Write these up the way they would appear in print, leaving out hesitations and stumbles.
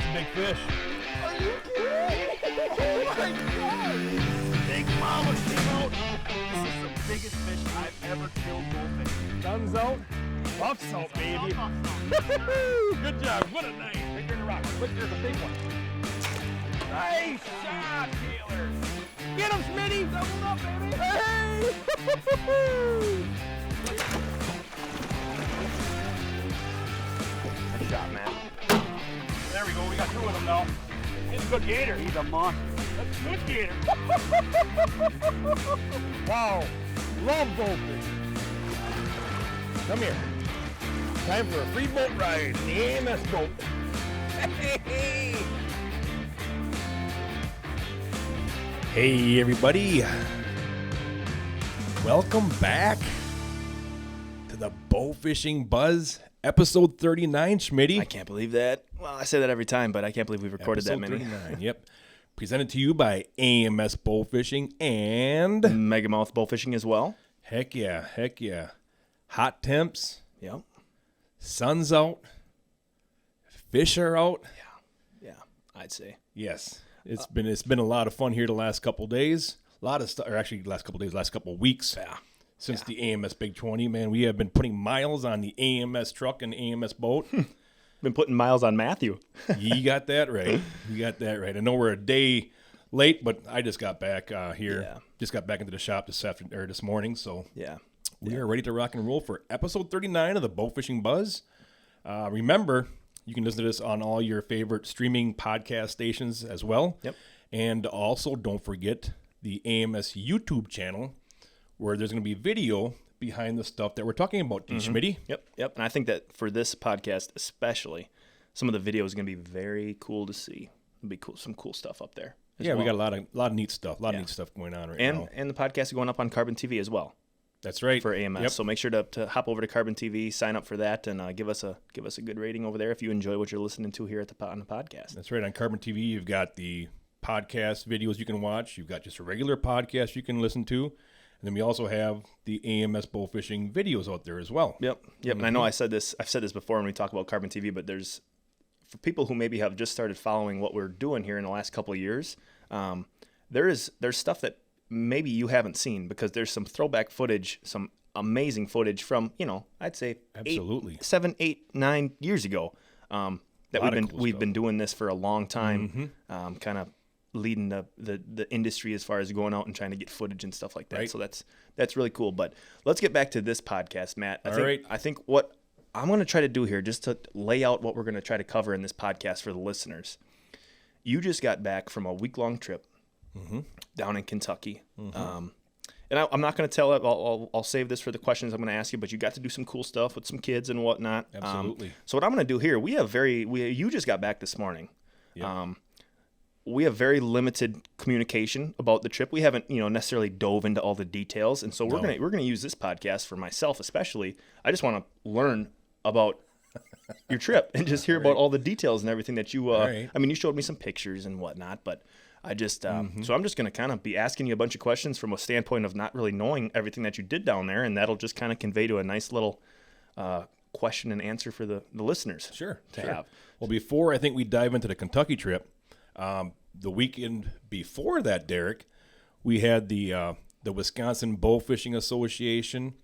That's a big fish. Are you kidding? Oh my God! Big mama came out. This is the biggest fish I've ever killed bowfishing. Sun's out. Buff's out, baby. Good job. What a night. Bigger than a rock. Look, there's a big one. Nice shot, Taylor. Get him, Smitty. Double up, baby. Hey! Good shot, man. There we go. We got two of them now. He's a good gator. He's a monster. That's a good gator. Wow. Love bowfish. Come here. Time for a free boat ride in the AMS boat. Hey! Hey, everybody. Welcome back to the Bowfishing Buzz, episode 39, Schmitty. I can't believe that. Well, I say that every time, but I can't believe we've recorded Episode that many. 39, yep. Presented to you by AMS Bowfishing and Megamouth Bowfishing as well. Heck yeah, heck yeah. Hot temps, Yep. sun's out, fish are out. Yeah, I'd say. Yes, it's been a lot of fun here the last couple days. A lot of stuff, or actually last couple of weeks. Yeah. Since the AMS Big 20, man, we have been putting miles on the AMS truck and AMS boat. Been putting miles on Matthew. You got that right. You got that right. I know we're a day late, but I just got back here. Yeah. Just got back into the shop this morning, so Yeah. we are ready to rock and roll for episode 39 of the Bowfishing Buzz. Remember, you can listen to this on all your favorite streaming podcast stations as well. Yep. And also, don't forget the AMS YouTube channel, where there's going to be video behind the stuff that we're talking about, Schmitty. Yep. And I think that for this podcast especially, some of the video is going to be very cool to see. It'll be cool, some cool stuff up there. Yeah, we got a lot of neat stuff. A lot of neat stuff going on right now. And the podcast is going up on Carbon TV as well. That's right. For AMS. Yep. So make sure to hop over to Carbon TV, sign up for that, and give us a good rating over there if you enjoy what you're listening to here on the podcast. That's right. On Carbon TV, you've got the podcast videos you can watch. You've got just a regular podcast you can listen to. And then we also have the AMS Bowfishing videos out there as well. Yep. And I know I've said this before when we talk about Carbon TV, but for people who maybe have just started following what we're doing here in the last couple of years, there's stuff that maybe you haven't seen, because there's some throwback footage, some amazing footage from, I'd say Absolutely. 7, 8, 9 years ago, that we've been doing this for a long time, kind of leading the industry as far as going out and trying to get footage and stuff like that. Right. So that's really cool. But let's get back to this podcast, Matt. Right. I think what I'm going to try to do here, just to lay out what we're going to try to cover in this podcast for the listeners. You just got back from a week-long trip down in Kentucky. And I'm not going to tell it. I'll save this for the questions I'm going to ask you, but you got to do some cool stuff with some kids and whatnot. Absolutely. So what I'm going to do here, you just got back this morning. Yep. We have very limited communication about the trip. We haven't, necessarily dove into all the details, and so we're gonna use this podcast for myself, especially. I just want to learn about your trip and just hear about all the details and everything that you. Right. I mean, you showed me some pictures and whatnot, but I just so I'm just gonna kind of be asking you a bunch of questions from a standpoint of not really knowing everything that you did down there, and that'll just kind of convey to a nice little question and answer for the listeners. Sure. Have. Well, before I think we dive into the Kentucky trip, the weekend before that, Derek, we had the Wisconsin Bowfishing Association.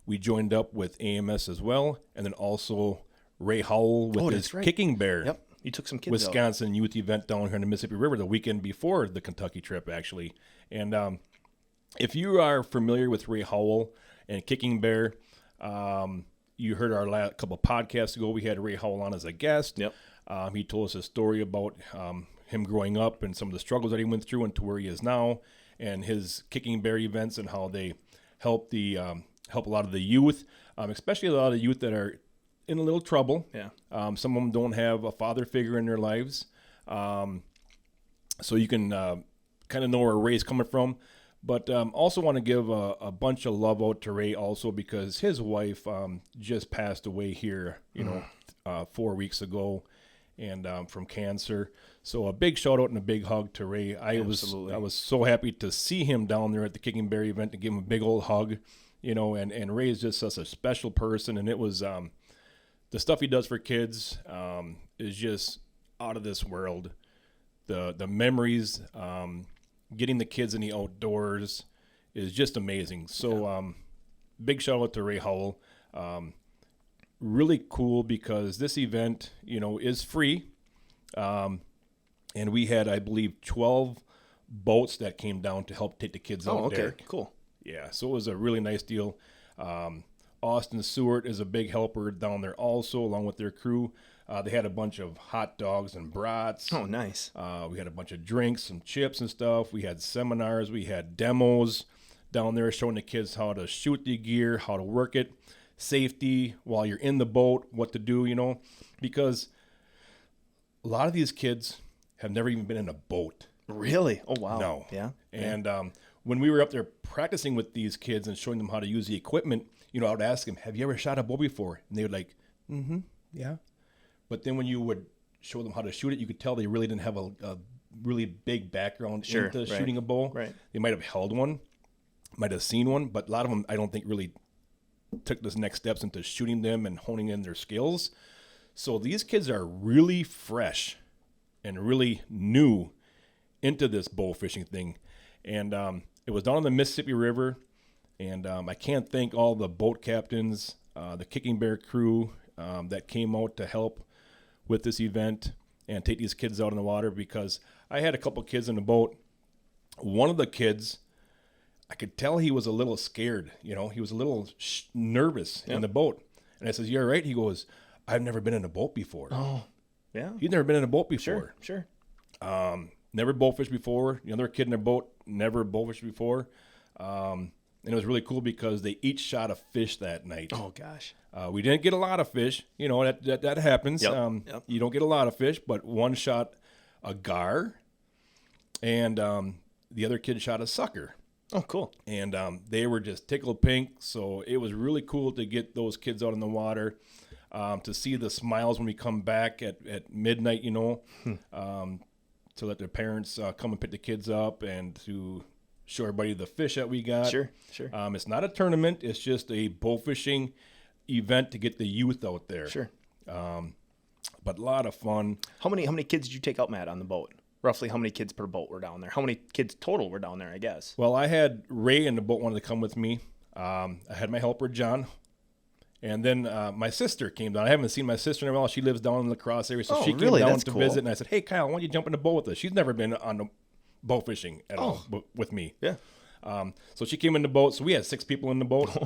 We joined up with AMS as well, and then also Ray Howell with his Kicking Bear. Yep, you took some kids Wisconsin youth event down here in the Mississippi River the weekend before the Kentucky trip, actually. And if you are familiar with Ray Howell and Kicking Bear, you heard our last couple of podcasts ago. We had Ray Howell on as a guest. Yep. He told us a story about him growing up and some of the struggles that he went through and to where he is now, and his Kicking Bear events and how they help help a lot of the youth, especially a lot of youth that are in a little trouble. Yeah. Some of them don't have a father figure in their lives. So you can kind of know where Ray's coming from. But also want to give a bunch of love out to Ray also, because his wife just passed away here, 4 weeks ago, and from cancer. So a big shout out and a big hug to Ray. I was so happy to see him down there at the Kicking Bear event, to give him a big old hug, and Ray is just such a special person. And it was the stuff he does for kids is just out of this world. The memories, getting the kids in the outdoors is just amazing. So big shout out to Ray Howell. Really cool because this event, is free. And we had, I believe, 12 boats that came down to help take the kids out there. Cool. Yeah, so it was a really nice deal. Austin Seward is a big helper down there also, along with their crew. They had a bunch of hot dogs and brats. Oh, nice. We had a bunch of drinks, some chips and stuff. We had seminars. We had demos down there showing the kids how to shoot the gear, how to work it, safety while you're in the boat, what to do, because a lot of these kids have never even been in a boat. Really? Oh, wow. No. Yeah. And when we were up there practicing with these kids and showing them how to use the equipment, I would ask them, have you ever shot a bow before? And they would like, yeah. But then when you would show them how to shoot it, you could tell they really didn't have a really big background into shooting a bow. Right. They might have held one, might have seen one, but a lot of them I don't think really took those next steps into shooting them and honing in their skills. So these kids are really fresh and really new into this bow fishing thing. And it was down on the Mississippi River. And I can't thank all the boat captains, the Kicking Bear crew that came out to help with this event and take these kids out in the water, because I had a couple kids in the boat. One of the kids, I could tell he was a little scared. He was a little nervous in the boat. And I says, "You all right?" He goes, "I've never been in a boat before." Oh, yeah. He'd never been in a boat before. Sure. Never bowfished before. The other kid in their boat never bowfished before. And it was really cool because they each shot a fish that night. Oh, gosh. We didn't get a lot of fish. That happens. Yep. You don't get a lot of fish, but one shot a gar, and the other kid shot a sucker. Oh, cool. And they were just tickled pink. So it was really cool to get those kids out in the water, to see the smiles when we come back at midnight, to let their parents come and pick the kids up and to show everybody the fish that we got. Sure. It's not a tournament. It's just a bow fishing event to get the youth out there. Sure. But a lot of fun. How many kids did you take out, Matt, on the boat? Roughly how many kids per boat were down there? How many kids total were down there, I guess? Well, I had Ray in the boat wanted to come with me. I had my helper, John. And then my sister came down. I haven't seen my sister in a while. She lives down in the La Crosse area. So she came down That's to cool. visit. And I said, "Hey, Kyle, why don't you jump in the boat with us?" She's never been on the bow fishing at all with me. Yeah. So she came in the boat. So we had 6 people in the boat.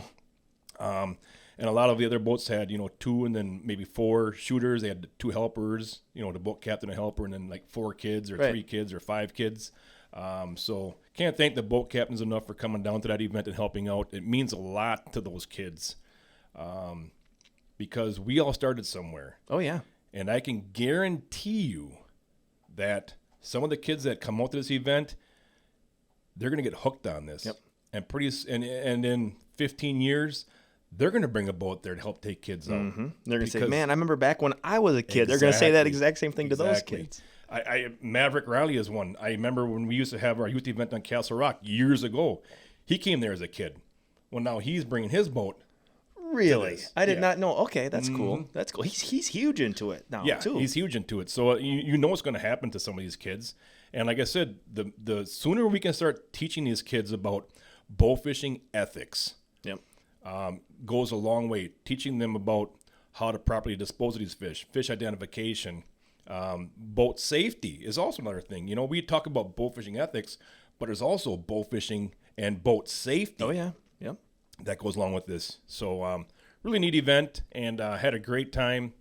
And a lot of the other boats had, 2 and then maybe 4 shooters. They had 2 helpers, the boat captain and helper, and then like 4 kids or 3 kids or 5 kids. So can't thank the boat captains enough for coming down to that event and helping out. It means a lot to those kids, because we all started somewhere. Oh, yeah. And I can guarantee you that some of the kids that come out to this event, they're going to get hooked on this. Yep. And in 15 years, they're going to bring a boat there to help take kids out. Mm-hmm. They're going to say, "Man, I remember back when I was a kid." They're going to say that exact same thing to those kids. Maverick Riley is one. I remember when we used to have our youth event on Castle Rock years ago. He came there as a kid. Well, now he's bringing his boat. Really? I did not know. Okay, that's cool. That's cool. He's huge into it now, too. Yeah, he's huge into it. So you know what's going to happen to some of these kids. And like I said, the sooner we can start teaching these kids about bow fishing ethics, goes a long way. Teaching them about how to properly dispose of these fish identification, boat safety is also another thing. We talk about bow fishing ethics, but there's also bow fishing and boat safety. Oh, yeah. Yep. That goes along with this. So really neat event, and had a great time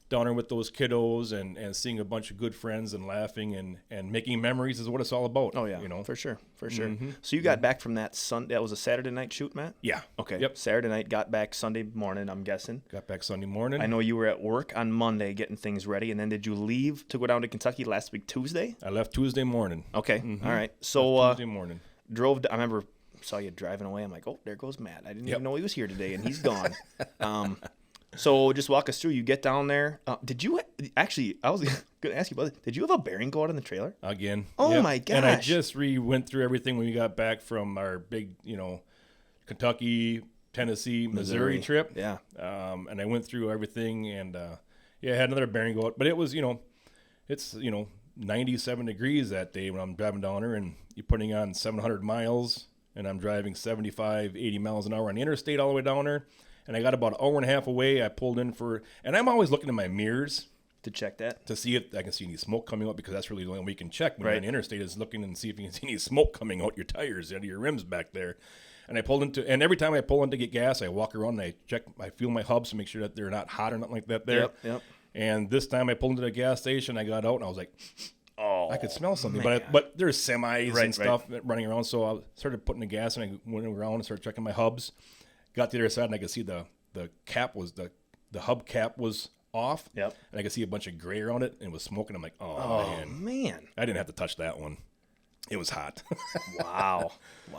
down there with those kiddos and seeing a bunch of good friends and laughing and making memories is what it's all about. Oh, yeah. For sure. Mm-hmm. So you got back from that Sunday. That was a Saturday night shoot, Matt? Yeah. Okay. Yep. Saturday night, got back Sunday morning, I'm guessing. Got back Sunday morning. I know you were at work on Monday getting things ready, and then did you leave to go down to Kentucky last week Tuesday? I left Tuesday morning. Okay. All right. So Tuesday morning. I remember saw you driving away. I'm like, "Oh, there goes Matt. I didn't even know he was here today, and he's gone." So just walk us through. You get down there. Did you actually? I was going to ask you about it. Did you have a bearing go out on the trailer again? Oh my gosh! And I just went through everything when we got back from our big, Kentucky, Tennessee, Missouri trip. Yeah. And I went through everything, and I had another bearing go out. But it was, it's 97 degrees that day when I'm driving down there, and you're putting on 700 miles, and I'm driving 75, 80 miles an hour on the interstate all the way down there. And I got about an hour and a half away. I pulled in and I'm always looking in my mirrors to check that, to see if I can see any smoke coming out, because that's really the only way you can check when you're on the interstate, is looking and see if you can see any smoke coming out your tires, out of your rims back there. And and every time I pull in to get gas, I walk around and I feel my hubs to make sure that they're not hot or nothing like that there. Yep. And this time I pulled into the gas station, I got out and I was like, oh, I could smell something, man. but there's semis and stuff running around. So I started putting the gas, and I went around and started checking my hubs. Got to the other side, and I could see the hub cap was off. Yep. And I could see a bunch of gray around it, and it was smoking. I'm like, oh man. I didn't have to touch that one. It was hot. Wow.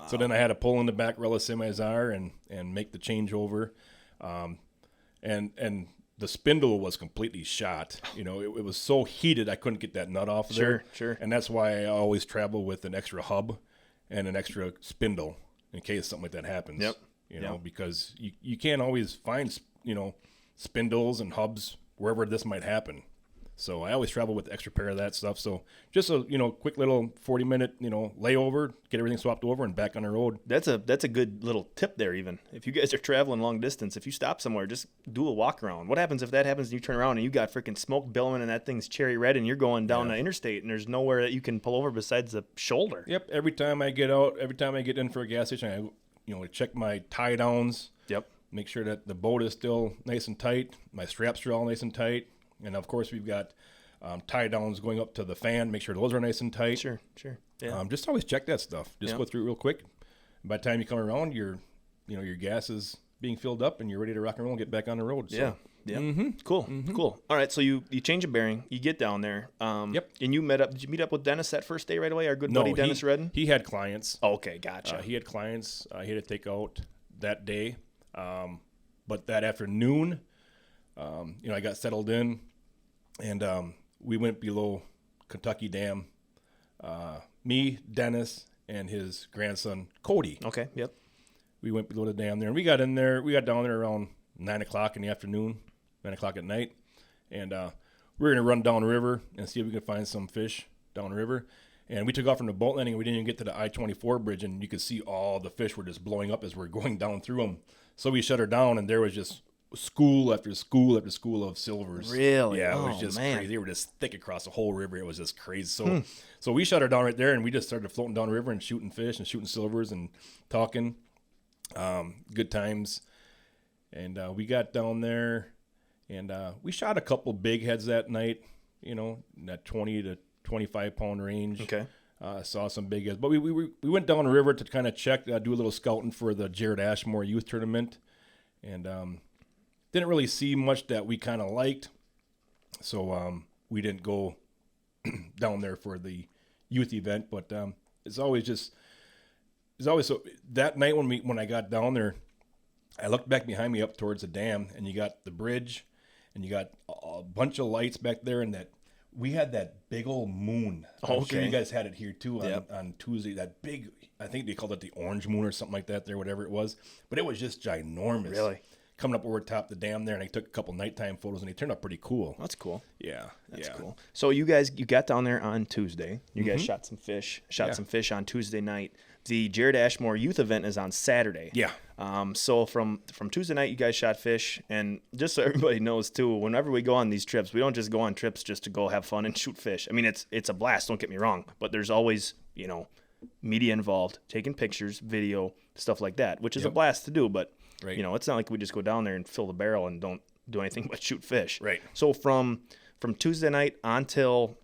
So then I had to pull in the back rail of semi-czar and make the changeover. And the spindle was completely shot. It was so heated I couldn't get that nut off of there. Sure. And that's why I always travel with an extra hub and an extra spindle in case something like that happens. Yep. Because you can't always find, spindles and hubs wherever this might happen. So I always travel with an extra pair of that stuff. So just a, quick little 40-minute, layover, get everything swapped over and back on the road. That's a good little tip there even. If you guys are traveling long distance, if you stop somewhere, just do a walk around. What happens if that happens and you turn around and you got freaking smoke billowing and that thing's cherry red and you're going down the interstate and there's nowhere that you can pull over besides the shoulder? Yep. Every time I get in for a gas station, I check my tie downs. Yep. Make sure that the boat is still nice and tight. My straps are all nice and tight. And, of course, we've got tie downs going up to the fan. Make sure those are nice and tight. Sure. Yeah. Just always check that stuff. Just go through it real quick. By the time you come around, your gas is being filled up and you're ready to rock and roll and get back on the road. So. Yeah. Mm-hmm. Cool. All right, so you change a bearing. You get down there. Yep. And did you meet up with Dennis that first day right away? Our good buddy Dennis Redden? He had clients. Oh, okay, gotcha. He had clients he had to take out that day. But that afternoon, I got settled in, and we went below Kentucky Dam. Me, Dennis, and his grandson, Cody. Okay, yep. We went below the dam there, and we got down there around 9 o'clock in the afternoon, 9 o'clock at night, and we were going to run down the river and see if we could find some fish down the river. And we took off from the boat landing, and we didn't even get to the I-24 bridge, and you could see all the fish were just blowing up as we're going down through them. So we shut her down, and there was just school after school after school of silvers. Really? Yeah, it was just crazy. They were just thick across the whole river. It was just crazy. So we shut her down right there, and we just started floating down the river and shooting fish and shooting silvers and talking. Good times. And we got down there, and we shot a couple big heads that night, in that 20 to 25-pound range. Okay. Saw some big heads. But we went down the river to kind of check, do a little scouting for the Jarred Ashmore Youth Tournament. And didn't really see much that we kind of liked. So we didn't go down there for the youth event. But it's always so that night when I got down there, I looked back behind me up towards the dam, and you got the bridge, and you got a bunch of lights back there, and that we had that big old moon. I'm sure you guys had it here too on Tuesday. That big, I think they called it the orange moon or something like that there, whatever it was. But it was just ginormous. Really? Coming up over top the dam there, and I took a couple nighttime photos, and they turned out pretty cool. That's cool. Yeah. That's cool. So you got down there on Tuesday. You guys shot some fish. Some fish on Tuesday night. The Jarred Ashmore Youth event is on Saturday. Yeah. So from Tuesday night, you guys shot fish, and just so everybody knows too, whenever we go on these trips, we don't just go on trips just to go have fun and shoot fish. I mean, it's a blast. Don't get me wrong, but there's always media involved, taking pictures, video, stuff like that, which is a blast to do. But it's not like we just go down there and fill the barrel and don't do anything but shoot fish. Right. So from Tuesday night until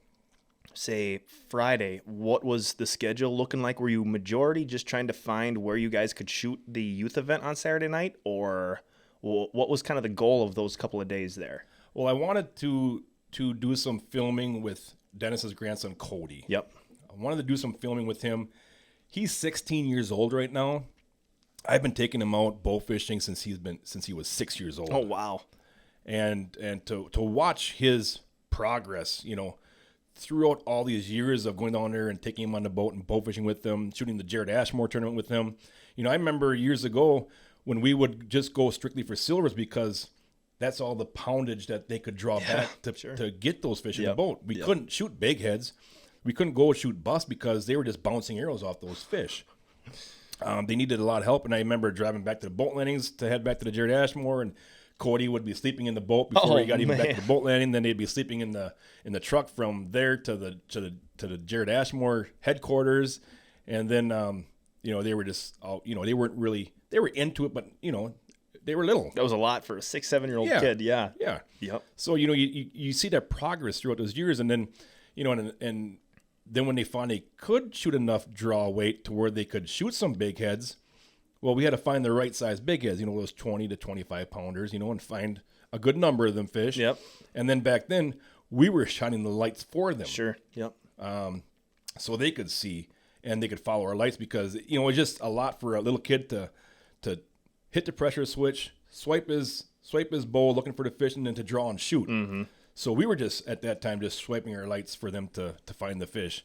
say Friday, what was the schedule looking like? Were you majority just trying to find where you guys could shoot the youth event on Saturday night, or what was kind of the goal of those couple of days there? Well, I wanted to do some filming with Dennis's grandson, Cody. Yep. I wanted to do some filming with him. He's 16 years old right now. I've been taking him out bowfishing since he was 6 years old. Oh, wow. And to watch his progress, throughout all these years of going down there and taking him on the boat and bowfishing with them, shooting the Jarred Ashmore tournament with him. I remember years ago when we would just go strictly for silvers because that's all the poundage that they could draw back to get those fish in the boat. We couldn't shoot big heads. We couldn't go shoot buss because they were just bouncing arrows off those fish. They needed a lot of help, and I remember driving back to the boat landings to head back to the Jarred Ashmore, and Cody would be sleeping in the boat before he got even back to the boat landing. Then they'd be sleeping in the truck from there to the Jarred Ashmore headquarters, and then they were just they weren't really, they were into it, but they were little. That was a lot for a 6-7-year-old kid. Yeah. Yep. So you see that progress throughout those years, and then and then when they finally could shoot enough draw weight to where they could shoot some big heads, well, we had to find the right size big heads, those 20 to 25 pounders, and find a good number of them fish. Yep. And then back then, we were shining the lights for them. Sure. Yep. So they could see and they could follow our lights, because it was just a lot for a little kid to hit the pressure switch, swipe his bowl looking for the fish, and then to draw and shoot. Mm-hmm. So we were just at that time just swiping our lights for them to find the fish.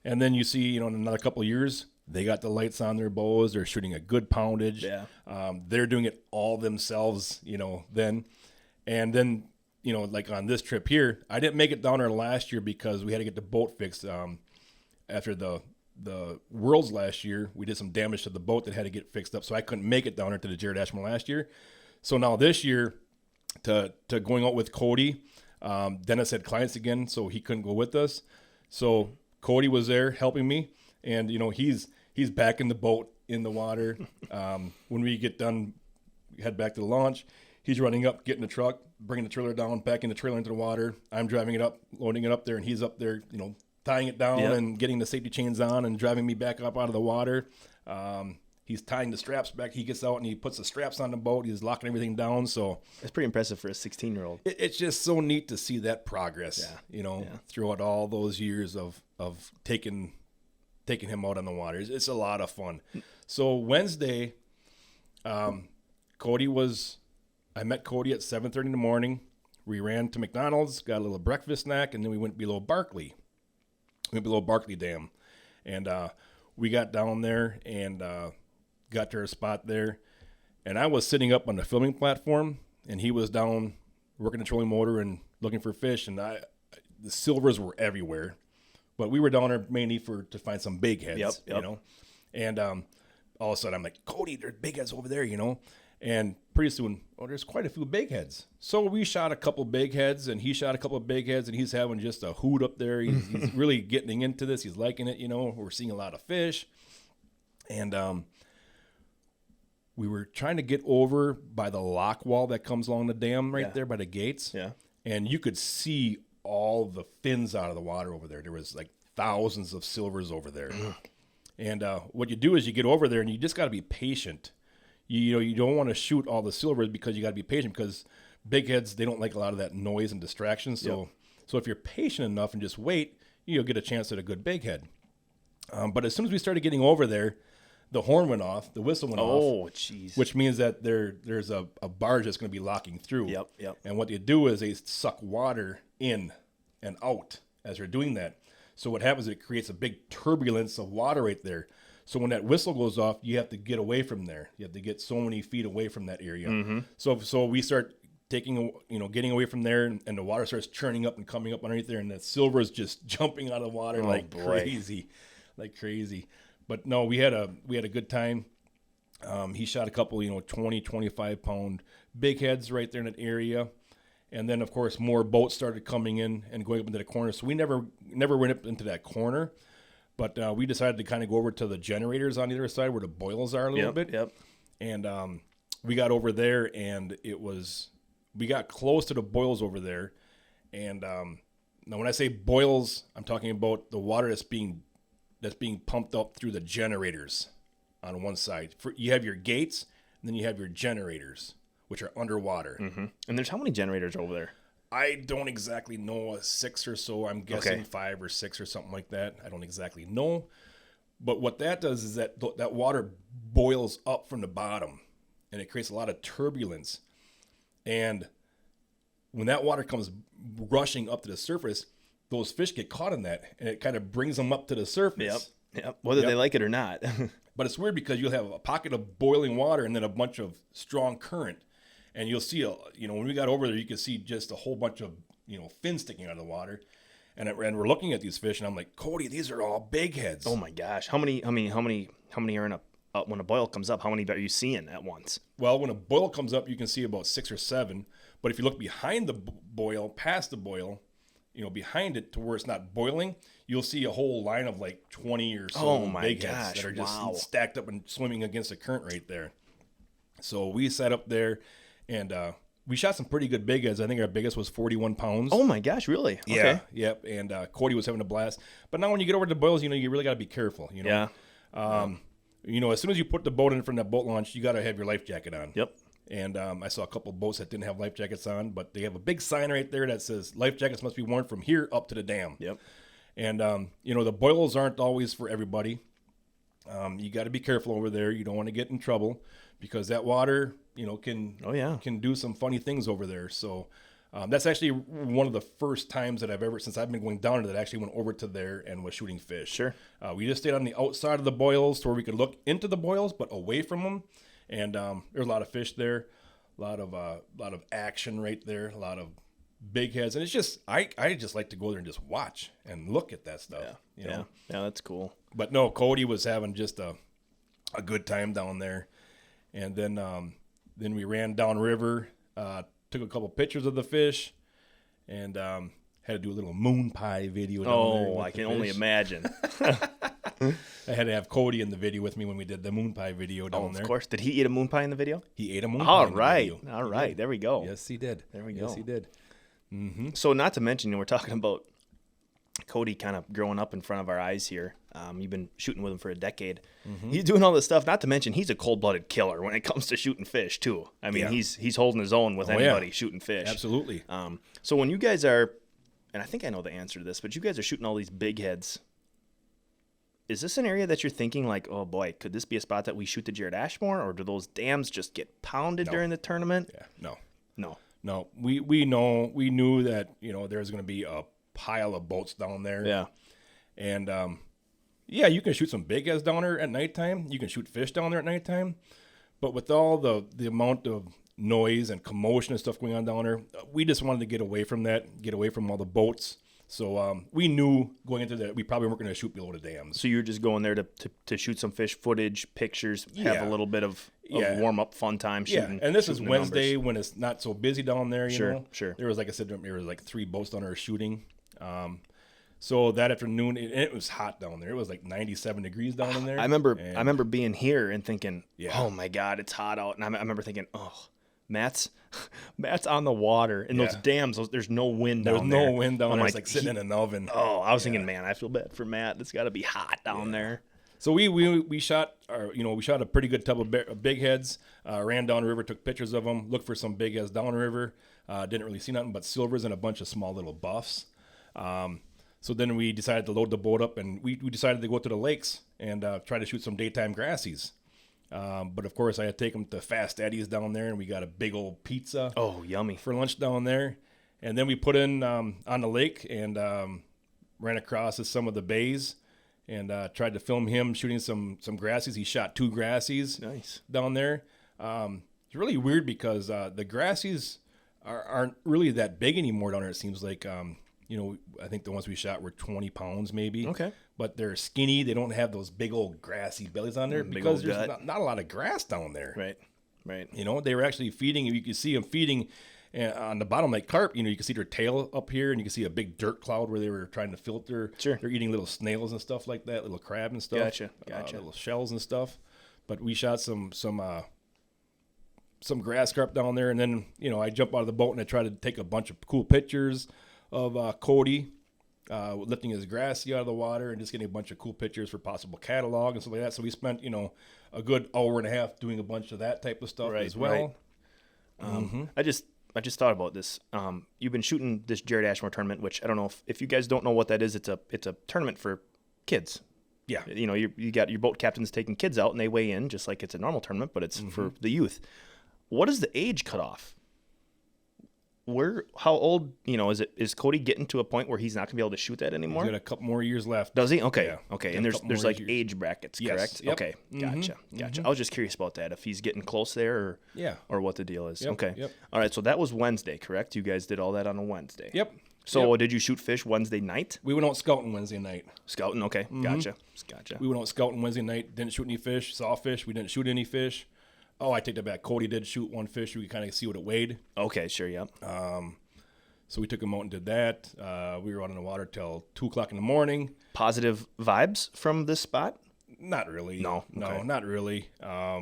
And then you see, in another couple of years, they got the lights on their bows. They're shooting a good poundage. Yeah. They're doing it all themselves, then. And then, like on this trip here, I didn't make it down there last year because we had to get the boat fixed. After the Worlds last year, we did some damage to the boat that had to get fixed up. So I couldn't make it down there to the Jarred Ashmore last year. So now this year, to going out with Cody, Dennis had clients again, so he couldn't go with us. So Cody was there helping me, and he's back in the boat in the water. When we get done, head back to the launch. He's running up, getting the truck, bringing the trailer down, backing the trailer into the water. I'm driving it up, loading it up there, and he's up there, tying it down and getting the safety chains on and driving me back up out of the water. He's tying the straps back. He gets out and he puts the straps on the boat. He's locking everything down. So that's pretty impressive for a 16-year-old. It's just so neat to see that progress, throughout all those years of taking him out on the water. It's a lot of fun. So Wednesday, I met Cody at 7:30 in the morning. We ran to McDonald's, got a little breakfast snack, and then we went below Barkley. We went below Barkley Dam. And we got down there and got to our spot there. And I was sitting up on the filming platform, and he was down working the trolling motor and looking for fish. And the silvers were everywhere. But we were down there mainly to find some big heads, Yep. And all of a sudden, I'm like, Cody, there's big heads over there, And pretty soon, there's quite a few big heads. So we shot a couple big heads, and he shot a couple of big heads, and he's having just a hoot up there. He's really getting into this. He's liking it, We're seeing a lot of fish. And we were trying to get over by the lock wall that comes along the dam right there by the gates. Yeah. And you could see all the fins out of the water over there. There was like thousands of silvers over there. And what you do is you get over there, and you just got to be patient. You don't want to shoot all the silvers because you got to be patient, because big heads, they don't like a lot of that noise and distraction. So if you're patient enough and just wait, you'll get a chance at a good big head. But as soon as we started getting over there, the horn went off, the whistle went off. Oh, jeez. Which means that there's a barge that's going to be locking through. Yep. And what they do is they suck water in and out as they're doing that. So what happens is it creates a big turbulence of water right there. So when that whistle goes off, you have to get away from there. You have to get so many feet away from that area. Mm-hmm. So we start getting away from there, and the water starts churning up and coming up underneath there, and the silver is just jumping out of the water crazy. But no, we had a good time. He shot a couple, 20, 25 pound big heads right there in that area. And then, of course, more boats started coming in and going up into the corner. So we never went up into that corner. But we decided to kind of go over to the generators on the other side where the boils are a little bit. Yep. And we got over there, and we got close to the boils over there. And now when I say boils, I'm talking about the water that's being pumped up through the generators on one side. You have your gates, and then you have your generators, which are underwater. Mm-hmm. And there's how many generators over there? I don't exactly know, 6 or so. I'm guessing 5 or 6 or something like that. I don't exactly know. But what that does is that water boils up from the bottom, and it creates a lot of turbulence. And when that water comes rushing up to the surface, those fish get caught in that, and it kind of brings them up to the surface. Yep. Whether they like it or not. But it's weird because you'll have a pocket of boiling water and then a bunch of strong current. And you'll see, when we got over there, you could see just a whole bunch of, fins sticking out of the water. And we're looking at these fish, and I'm like, Cody, these are all bigheads. Oh my gosh. How many are in when a boil comes up? How many are you seeing at once? Well, when a boil comes up, you can see about 6 or 7. But if you look behind the boil, past the boil, behind it to where it's not boiling, you'll see a whole line of like 20 or so bigheads that are just stacked up and swimming against the current right there. So we sat up there, and we shot some pretty good bigheads. I think our biggest was 41 pounds. Oh my gosh, really? Yeah, okay. Yep. And Cody was having a blast. But now when you get over to the boils, you really got to be careful. Yeah. As soon as you put the boat in from that boat launch, you got to have your life jacket on. Yep. And I saw a couple of boats that didn't have life jackets on, but they have a big sign right there that says life jackets must be worn from here up to the dam. Yep. And, the boils aren't always for everybody. You got to be careful over there. You don't want to get in trouble because that water, can do some funny things over there. So that's actually one of the first times that since I've been going down that I actually went over to there and was shooting fish. Sure. We just stayed on the outside of the boils to where we could look into the boils, but away from them. And there's a lot of fish there, a lot of action right there, a lot of big heads. And it's just, I just like to go there and just watch and look at that stuff. Yeah, that's cool. But no, Cody was having just a good time down there. And then we ran downriver, took a couple pictures of the fish, and had to do a little moon pie video down there. I can only imagine. I had to have Cody in the video with me when we did the moon pie video down there. Of course. Did he eat a moon pie in the video? He ate a moon pie in the video. All right. There we go. Yes, he did. There we go. Yes, he did. Mm-hmm. So not to mention, we're talking about Cody kind of growing up in front of our eyes here. You've been shooting with him for a decade. Mm-hmm. He's doing all this stuff. Not to mention, he's a cold-blooded killer when it comes to shooting fish too. I mean, he's holding his own with anybody shooting fish. Absolutely. So when you guys are, and I think I know the answer to this, but you guys are shooting all these big heads. Is this an area that you're thinking like, oh boy, could this be a spot that we shoot the Jarred Ashmore, or do those dams just get pounded during the tournament? Yeah. No. We knew that there's going to be a pile of boats down there. Yeah. And you can shoot some big heads down there at nighttime. You can shoot fish down there at nighttime. But with all the amount of noise and commotion and stuff going on down there, we just wanted to get away from that, get away from all the boats. So we knew going into that we probably weren't going to shoot below the dams. So you're just going there to shoot some fish footage, pictures, have a little bit of warm-up fun time shooting. Yeah, and this is Wednesday when it's not so busy down there, you know. Sure. There was, like I said, there was like 3 boats down there shooting. So that afternoon, it was hot down there. It was like 97 degrees down in there. I remember being here and thinking, oh my God, it's hot out. And I remember thinking, oh, Matt's on the water in those dams. There's no wind down there. There's no wind down there. It's like sitting in an oven. Oh, I was thinking, man, I feel bad for Matt. It's got to be hot down there. So we shot a pretty good tub of big heads. Ran down river, took pictures of them, looked for some big heads down river. Didn't really see nothing but silvers and a bunch of small little buffs. So then we decided to load the boat up, and we decided to go to the lakes and try to shoot some daytime grassies. But of course, I had to take them to Fast Eddie's down there, and we got a big old pizza. Oh, yummy. For lunch down there. And then we put in on the lake and ran across to some of the bays and tried to film him shooting some grassies. He shot 2 grassies down there. It's really weird because the grassies aren't really that big anymore down there, it seems like. I think the ones we shot were 20 pounds maybe. Okay. But they're skinny. They don't have those big old grassy bellies on there because there's not a lot of grass down there. Right. They were actually feeding. You could see them feeding on the bottom like carp. You can see their tail up here, and you can see a big dirt cloud where they were trying to filter. Sure. They're eating little snails and stuff like that, little crab and stuff. Gotcha. Little shells and stuff. But we shot some grass carp down there, and then I jump out of the boat and I try to take a bunch of cool pictures of Cody lifting his grassy out of the water and just getting a bunch of cool pictures for possible catalog and stuff like that. So we spent a good hour and a half doing a bunch of that type of stuff as well. Right. I just thought about this. You've been shooting this Jarred Ashmore tournament, which I don't know if you guys don't know what that is. It's a tournament for kids. Yeah. You got your boat captains taking kids out and they weigh in just like it's a normal tournament, but it's for the youth. What is the age cutoff? how old, is Cody getting to a point where he's not gonna be able to shoot that anymore? He's got a couple more years left. Does he? Okay. Yeah. Okay. Got And a there's couple more like years. age brackets, Yes. correct? Yep. Okay. Gotcha. I was just curious about that, if he's getting close there or what the deal is. Yep. Okay. Yep. All right. So that was Wednesday, correct? You guys did all that on a Wednesday. Yep. So did you shoot fish Wednesday night? We went out scouting Wednesday night. Scouting. Okay. Gotcha. We went out scouting Wednesday night. Didn't shoot any fish. Saw fish. We didn't shoot any fish. Oh, I take that back. Cody did shoot one fish. We could kind of see what it weighed. Okay. Sure. Yep. So we took him out and did that. We were out in the water till 2:00 in the morning. Positive vibes from this spot? Not really. No. Okay. Not really. A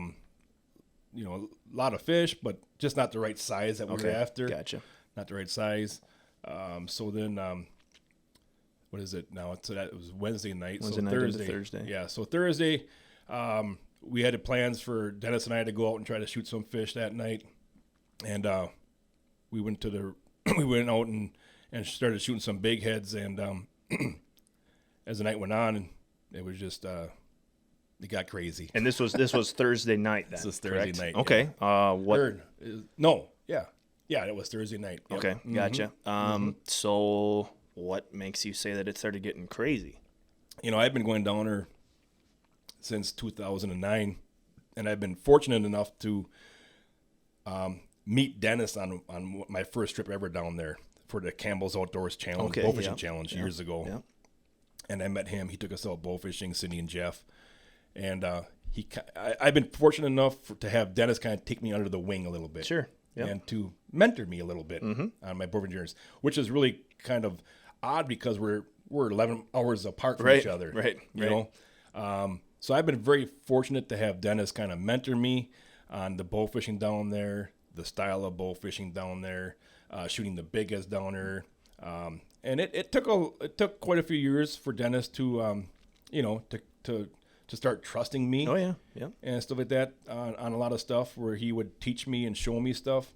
lot of fish, but just not the right size that we were after. Gotcha. Not the right size. So then, what is it now? It was Wednesday night. Wednesday night into Thursday. Yeah. So Thursday, we had plans for Dennis and I to go out and try to shoot some fish that night, and we went out and started shooting some big heads, and as the night went on, it was just it got crazy. And this was Thursday night then. This was Thursday night. Okay. Yeah. What? Yeah, it was Thursday night. Yep. Okay, gotcha. So what makes you say that it started getting crazy? I've been going down there since 2009, and I've been fortunate enough to meet Dennis on my first trip ever down there for the Campbell's Outdoors Challenge, Bowfishing Challenge years ago. Yep. And I met him. He took us out bowfishing, Cindy and Jeff. And I've been fortunate enough to have Dennis kind of take me under the wing a little bit. Sure. Yep. And to mentor me a little bit on my bowfishing journeys, which is really kind of odd because we're 11 hours apart from each other. Right. You know? So I've been very fortunate to have Dennis kind of mentor me on the bowfishing down there, the style of bowfishing down there, shooting the biggest down there. And it took quite a few years for Dennis to start trusting me. Oh yeah, yeah, and stuff like that on a lot of stuff where he would teach me and show me stuff,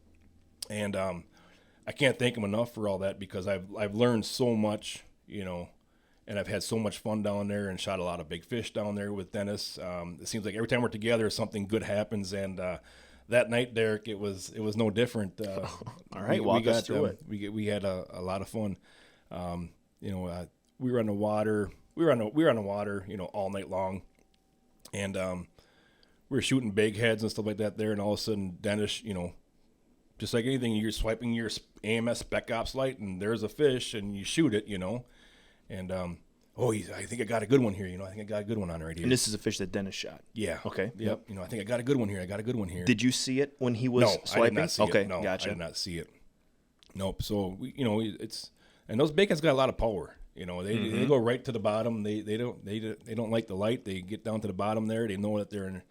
and I can't thank him enough for all that because I've learned so much, and I've had so much fun down there and shot a lot of big fish down there with Dennis. It seems like every time we're together, something good happens, and that night, Derek, it was no different. All right, walk us through it. We had a lot of fun. We were on the water. We were on the water, all night long. And we were shooting big heads and stuff like that there, and all of a sudden, Dennis, just like anything, you're swiping your AMS Spec Ops light, and there's a fish, and you shoot it, and I think I got a good one here, I think I got a good one on right here. And this is a fish that Dennis shot. Yeah. Okay. Yep. I think I got a good one here. Did you see it when he was swiping? I did not see it. No, gotcha. I did not see it. Nope. So and those bacons got a lot of power. They go right to the bottom. They don't like the light. They get down to the bottom there. They know that they're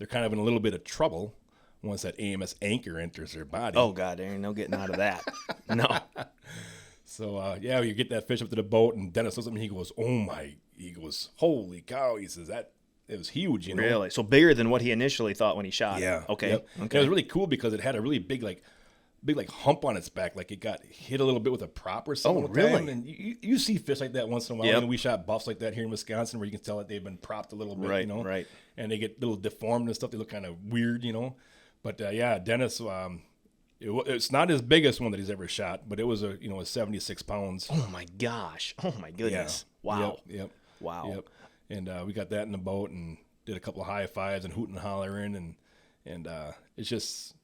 kind of in a little bit of trouble once that AMS anchor enters their body. Oh God, there ain't no getting out of that. No. So you get that fish up to the boat, and Dennis looks at me. He goes, holy cow! He says that it was huge. Really? So bigger than what he initially thought when he shot. Yeah. It. Okay. Yep. Okay. It was really cool because it had a really big hump on its back, like it got hit a little bit with a prop or something. Oh, really? And you see fish like that once in a while. Yep. And we shot buffs like that here in Wisconsin, where you can tell that they've been propped a little bit, right, right. And they get a little deformed and stuff. They look kind of weird, But Dennis, it's not his biggest one that he's ever shot, but it was a 76 pounds. Oh my gosh! Oh my goodness! Yeah. Wow! Yep. Wow! Yep. And we got that in the boat and did a couple of high fives and hooting and hollering, and it's just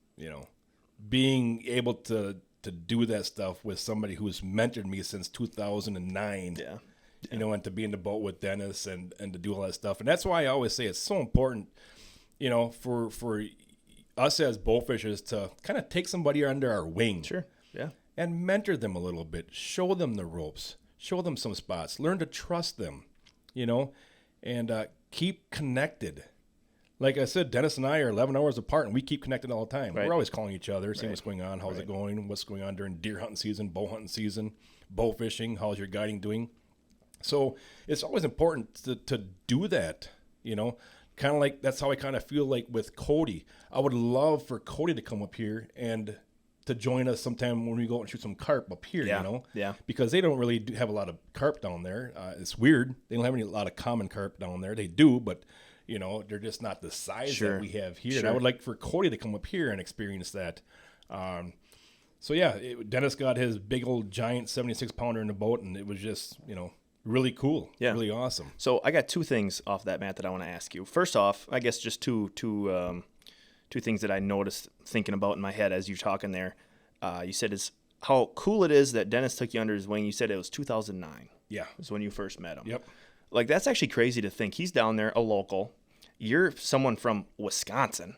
being able to do that stuff with somebody who's mentored me since 2009. Yeah. And to be in the boat with Dennis and to do all that stuff. And that's why I always say it's so important, for us as bowfishers to kind of take somebody under our wing. Sure. Yeah. And mentor them a little bit. Show them the ropes. Show them some spots. Learn to trust them, and keep connected. Like I said, Dennis and I are 11 hours apart, and we keep connected all the time. Right. We're always calling each other, seeing what's going on, how's it going, what's going on during deer hunting season, bow hunting season, bow fishing, how's your guiding doing. So it's always important to do that, kind of like that's how I kind of feel like with Cody. I would love for Cody to come up here and to join us sometime when we go out and shoot some carp up here, Yeah. Because they don't really have a lot of carp down there. It's weird. They don't have a lot of common carp down there. They do, but they're just not the size that we have here. Sure. And I would like for Cody to come up here and experience that. So yeah, Dennis got his big old giant 76 pounder in the boat, and it was just, really cool. Yeah. Really awesome. So I got two things off that, Matt, that I want to ask you. First off, I guess just two things that I noticed thinking about in my head as you're talking there. You said is how cool it is that Dennis took you under his wing. You said it was 2009. Yeah. Is when you first met him. Yep. Like, that's actually crazy to think. He's down there, a local. You're someone from Wisconsin.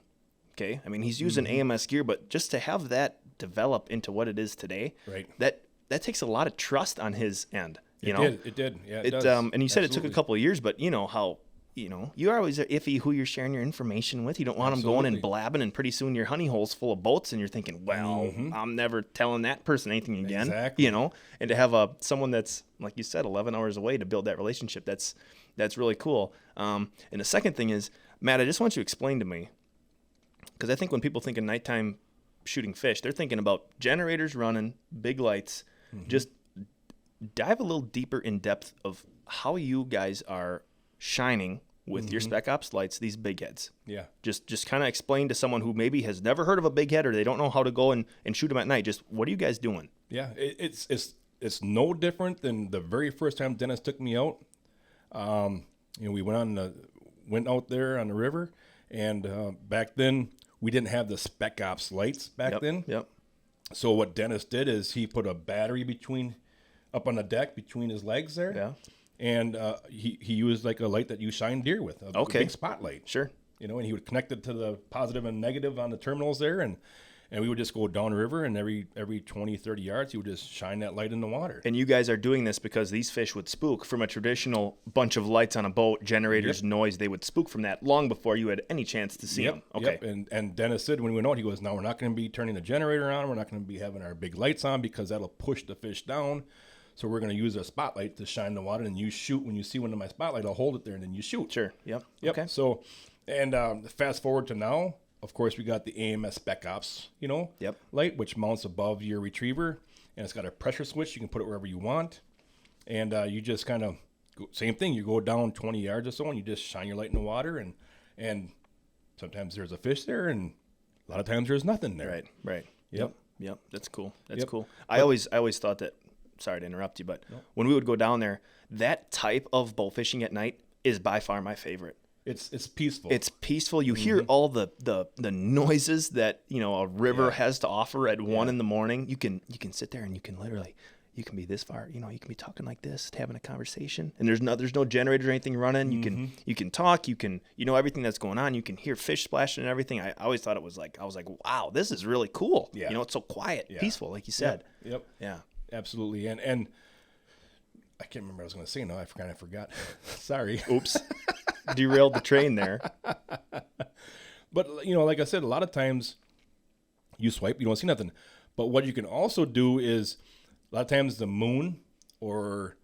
Okay? I mean, he's using AMS gear, but just to have that develop into what it is today, right? That takes a lot of trust on his end. It did. Yeah, it does. And you said it took Absolutely. a couple of years, but you know how, you're always iffy who you're sharing your information with. You don't want them going and blabbing, and pretty soon your honey hole's full of boats, and you're thinking, well, I'm never telling that person anything again. Exactly. And to have someone that's, like you said, 11 hours away to build that relationship, that's really cool. And the second thing is, Matt, I just want you to explain to me, because I think when people think of nighttime shooting fish, they're thinking about generators running, big lights. Just dive a little deeper in depth of how you guys are shining with your Spec Ops lights, these big heads. Yeah. Just kind of explain to someone who maybe has never heard of a big head, or they don't know how to go and shoot them at night. Just what are you guys doing? Yeah. It's no different than the very first time Dennis took me out. We went out there on the river, and back then we didn't have the Spec Ops lights back then. Yep. So what Dennis did is he put a battery up on the deck between his legs there. Yeah. And he used like a light that you shine deer with, a big spotlight. Sure. And he would connect it to the positive and negative on the terminals there, and we would just go downriver, and every 20, 30 yards, he would just shine that light in the water. And you guys are doing this because these fish would spook from a traditional bunch of lights on a boat, generators, noise. They would spook from that long before you had any chance to see them. Okay. Yep. And Dennis said when we went out, he goes, "No, we're not going to be turning the generator on. We're not going to be having our big lights on because that'll push the fish down. So we're going to use a spotlight to shine the water, and you shoot. When you see one of my spotlight, I'll hold it there, and then you shoot." Sure. Yep. Yep. Okay. So, and fast forward to now, of course, we got the AMS Spec Ops, light, which mounts above your retriever, and it's got a pressure switch. You can put it wherever you want, and you just kind of same thing. You go down 20 yards or so, and you just shine your light in the water, and sometimes there's a fish there, and a lot of times there's nothing there. Right. Yep. That's cool. That's cool. I always thought that. Sorry to interrupt you, but when we would go down there, that type of bow fishing at night is by far my favorite. It's peaceful. It's peaceful. You hear all the noises that a river has to offer at 1 in the morning. You can sit there and you can literally be this far. You can be talking like this, having a conversation, and there's no generator or anything running. You can talk. You can everything that's going on. You can hear fish splashing and everything. I always thought I was like, wow, this is really cool. Yeah. It's so quiet, peaceful, like you said. Yep. Yeah. Absolutely. And I can't remember what I was going to say now. I forgot. Sorry. Oops. Derailed the train there. But, like I said, a lot of times you swipe, you don't see nothing. But what you can also do is a lot of times the moon, or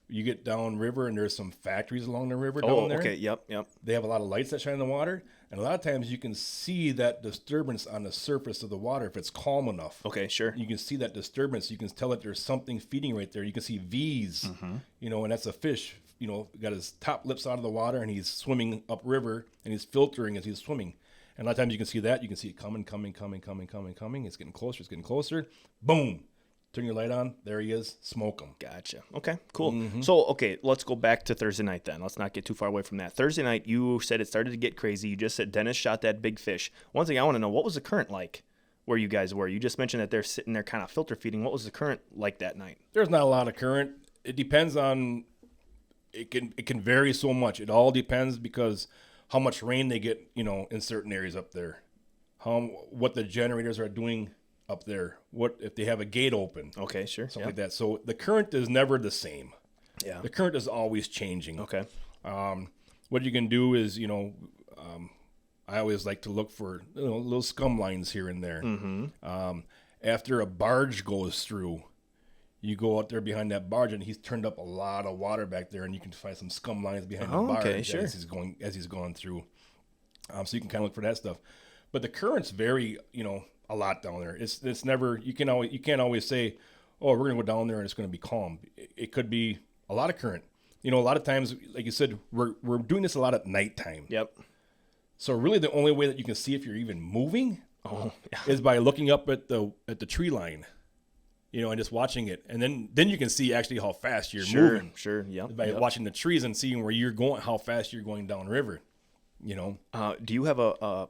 you get down river and there's some factories along the river down there. Okay. Yep. They have a lot of lights that shine in the water. And a lot of times you can see that disturbance on the surface of the water if it's calm enough. Okay, sure. You can see that disturbance. You can tell that there's something feeding right there. You can see V's, and that's a fish, got his top lips out of the water, and he's swimming upriver, and he's filtering as he's swimming. And a lot of times you can see that. You can see it coming. It's getting closer. Boom. Turn your light on. There he is. Smoke him. Gotcha. Okay, cool. So, let's go back to Thursday night then. Let's not get too far away from that. Thursday night, you said it started to get crazy. You just said Dennis shot that big fish. One thing I want to know, what was the current like where you guys were? You just mentioned that they're sitting there kind of filter feeding. What was the current like that night? There's not a lot of current. It depends on, it can vary so much. It all depends because how much rain they get, in certain areas up there. What the generators are doing up there, what if they have a gate open, okay, sure, something like that. So the current is never the same. Yeah, the current is always changing. Okay. What you can do is I always like to look for little scum lines here and there. After a barge goes through, you go out there behind that barge, and he's turned up a lot of water back there, and you can find some scum lines behind the barge as he's going through. So you can kind of look for that stuff. But the currents vary, a lot down there. It's never, you can't always say, oh, we're gonna go down there and it's gonna be calm. It could be a lot of current. A lot of times, like you said, we're doing this a lot at nighttime. Yep. So really, the only way that you can see if you're even moving Oh, yeah. is by looking up at the tree line, and just watching it, and then you can see actually how fast you're moving. Sure, yep. By watching the trees and seeing where you're going, how fast you're going downriver. Do you have a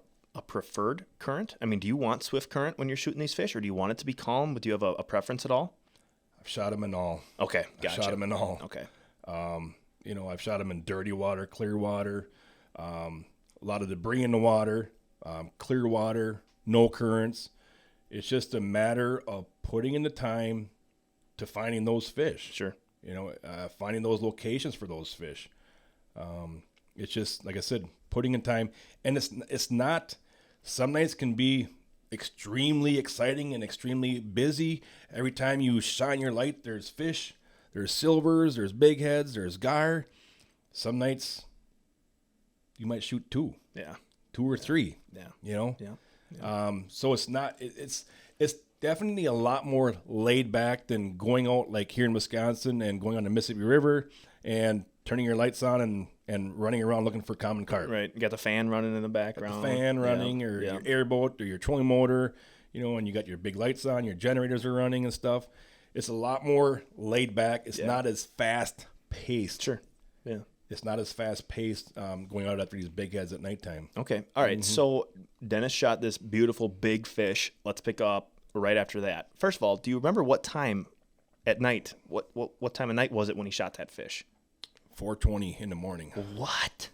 preferred current? I mean, do you want swift current when you're shooting these fish, or do you want it to be calm? But do you have a preference at all? I've shot them in all. Okay, gotcha. I've shot them in all. Okay. I've shot them in dirty water, clear water, a lot of debris in the water, clear water, no currents. It's just a matter of putting in the time to finding those fish. Sure. Finding those locations for those fish. It's just, like I said, putting in time. And it's not, some nights can be extremely exciting and extremely busy. Every time you shine your light, there's fish, there's silvers, there's bigheads, there's gar. Some nights you might shoot 2. Yeah. 2 or 3. Yeah. Yeah. So it's not, it's definitely a lot more laid back than going out like here in Wisconsin and going on the Mississippi River and turning your lights on and running around looking for common carp. Right. You got the fan running in the background. The fan running or your airboat or your trolling motor, and you got your big lights on, your generators are running and stuff. It's a lot more laid back. It's not as fast paced. Sure. Yeah. It's not as fast paced going out after these big heads at nighttime. Okay. All right. So Dennis shot this beautiful big fish. Let's pick up right after that. First of all, do you remember what time at night? What time of night was it when he shot that fish? 4:20 in the morning. What?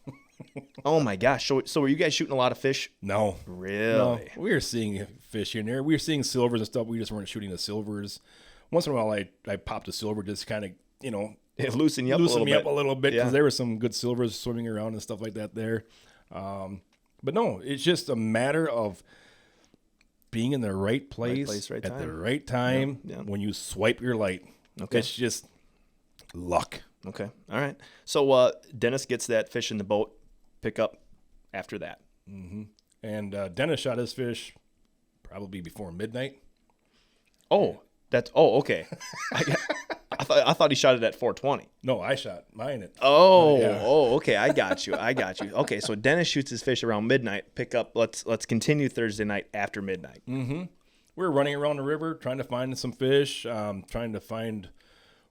Oh my gosh. So were you guys shooting a lot of fish? No. Really? No. We were seeing fish here and there. We were seeing silvers and stuff. We just weren't shooting the silvers. Once in a while, I popped a silver just kind of, It loosened you up a little bit because there were some good silvers swimming around and stuff like that there. But no, it's just a matter of being in the right place, right at time. the right time when you swipe your light. Okay. It's just luck. Okay. All right. So Dennis gets that fish in the boat. Pick up after that. Mm-hmm. And Dennis shot his fish probably before midnight. Oh, okay. I thought he shot it at 4:20. No, I shot mine at. Okay. I got you. Okay, so Dennis shoots his fish around midnight. Pick up. Let's continue Thursday night after midnight. Mm-hmm. We were running around the river trying to find some fish, trying to find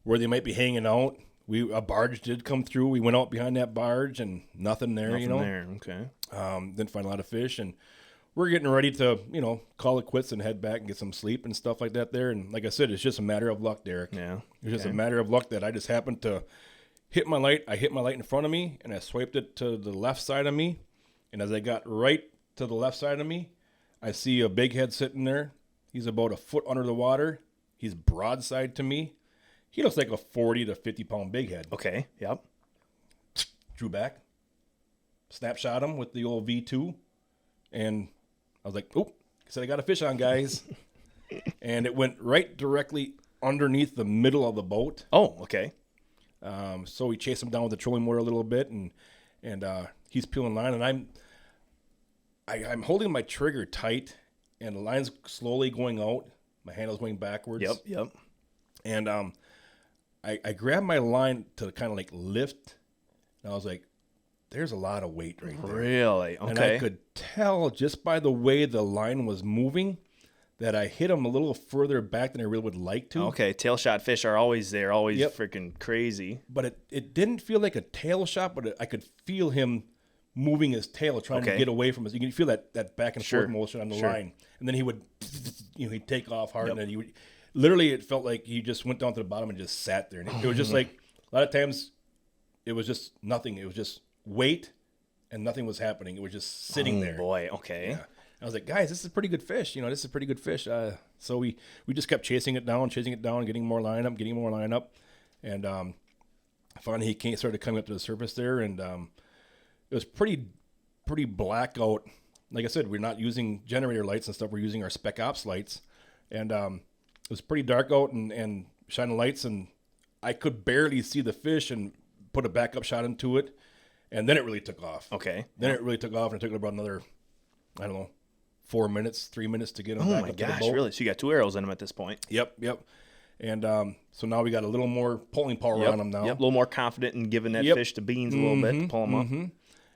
where they might be hanging out. A barge did come through. We went out behind that barge and nothing there. Nothing there. Okay. Didn't find a lot of fish, and we're getting ready to call it quits and head back and get some sleep and stuff like that there. And like I said, it's just a matter of luck, Derek. Yeah. It's just a matter of luck that I just happened to hit my light. I hit my light in front of me, and I swiped it to the left side of me. And as I got right to the left side of me, I see a big head sitting there. He's about a foot under the water. He's broadside to me. He looks like a 40 to 50 pound big head. Okay. Yep. Drew back, snapshot him with the old V2, and I was like, "Oh," I said, "I got a fish on, guys," and it went right directly underneath the middle of the boat. Oh, okay. So we chased him down with the trolling motor a little bit, and he's peeling line, and I'm holding my trigger tight, and the line's slowly going out. My handle's going backwards. Yep. And I grabbed my line to kind of like lift, and I was like, there's a lot of weight right there. Really? Okay. And I could tell just by the way the line was moving that I hit him a little further back than I really would like to. Okay, tail shot fish are always there, always freaking crazy. But it didn't feel like a tail shot, but I could feel him moving his tail, trying to get away from us. You can feel that back and forth motion on the line. And then he would, he'd take off hard, and then he would, literally it felt like he just went down to the bottom and just sat there. And it was just like, a lot of times it was just nothing. It was just weight and nothing was happening. It was just sitting there. Boy, okay. Yeah. I was like, guys, this is a pretty good fish. This is a pretty good fish. So we just kept chasing it down, getting more line up. And finally he started coming up to the surface there, and it was pretty black out. Like I said, we're not using generator lights and stuff. We're using our Spec Ops lights. And it was pretty dark out and shining lights, and I could barely see the fish and put a backup shot into it. And then it really took off. Okay. Then it really took off, and it took about another, 3 minutes to get him back up to the boat. Oh my gosh, really? So you got 2 arrows in him at this point. Yep. And so now we got a little more pulling power on him now. Yep, a little more confident in giving that fish the beans a little bit to pull him up.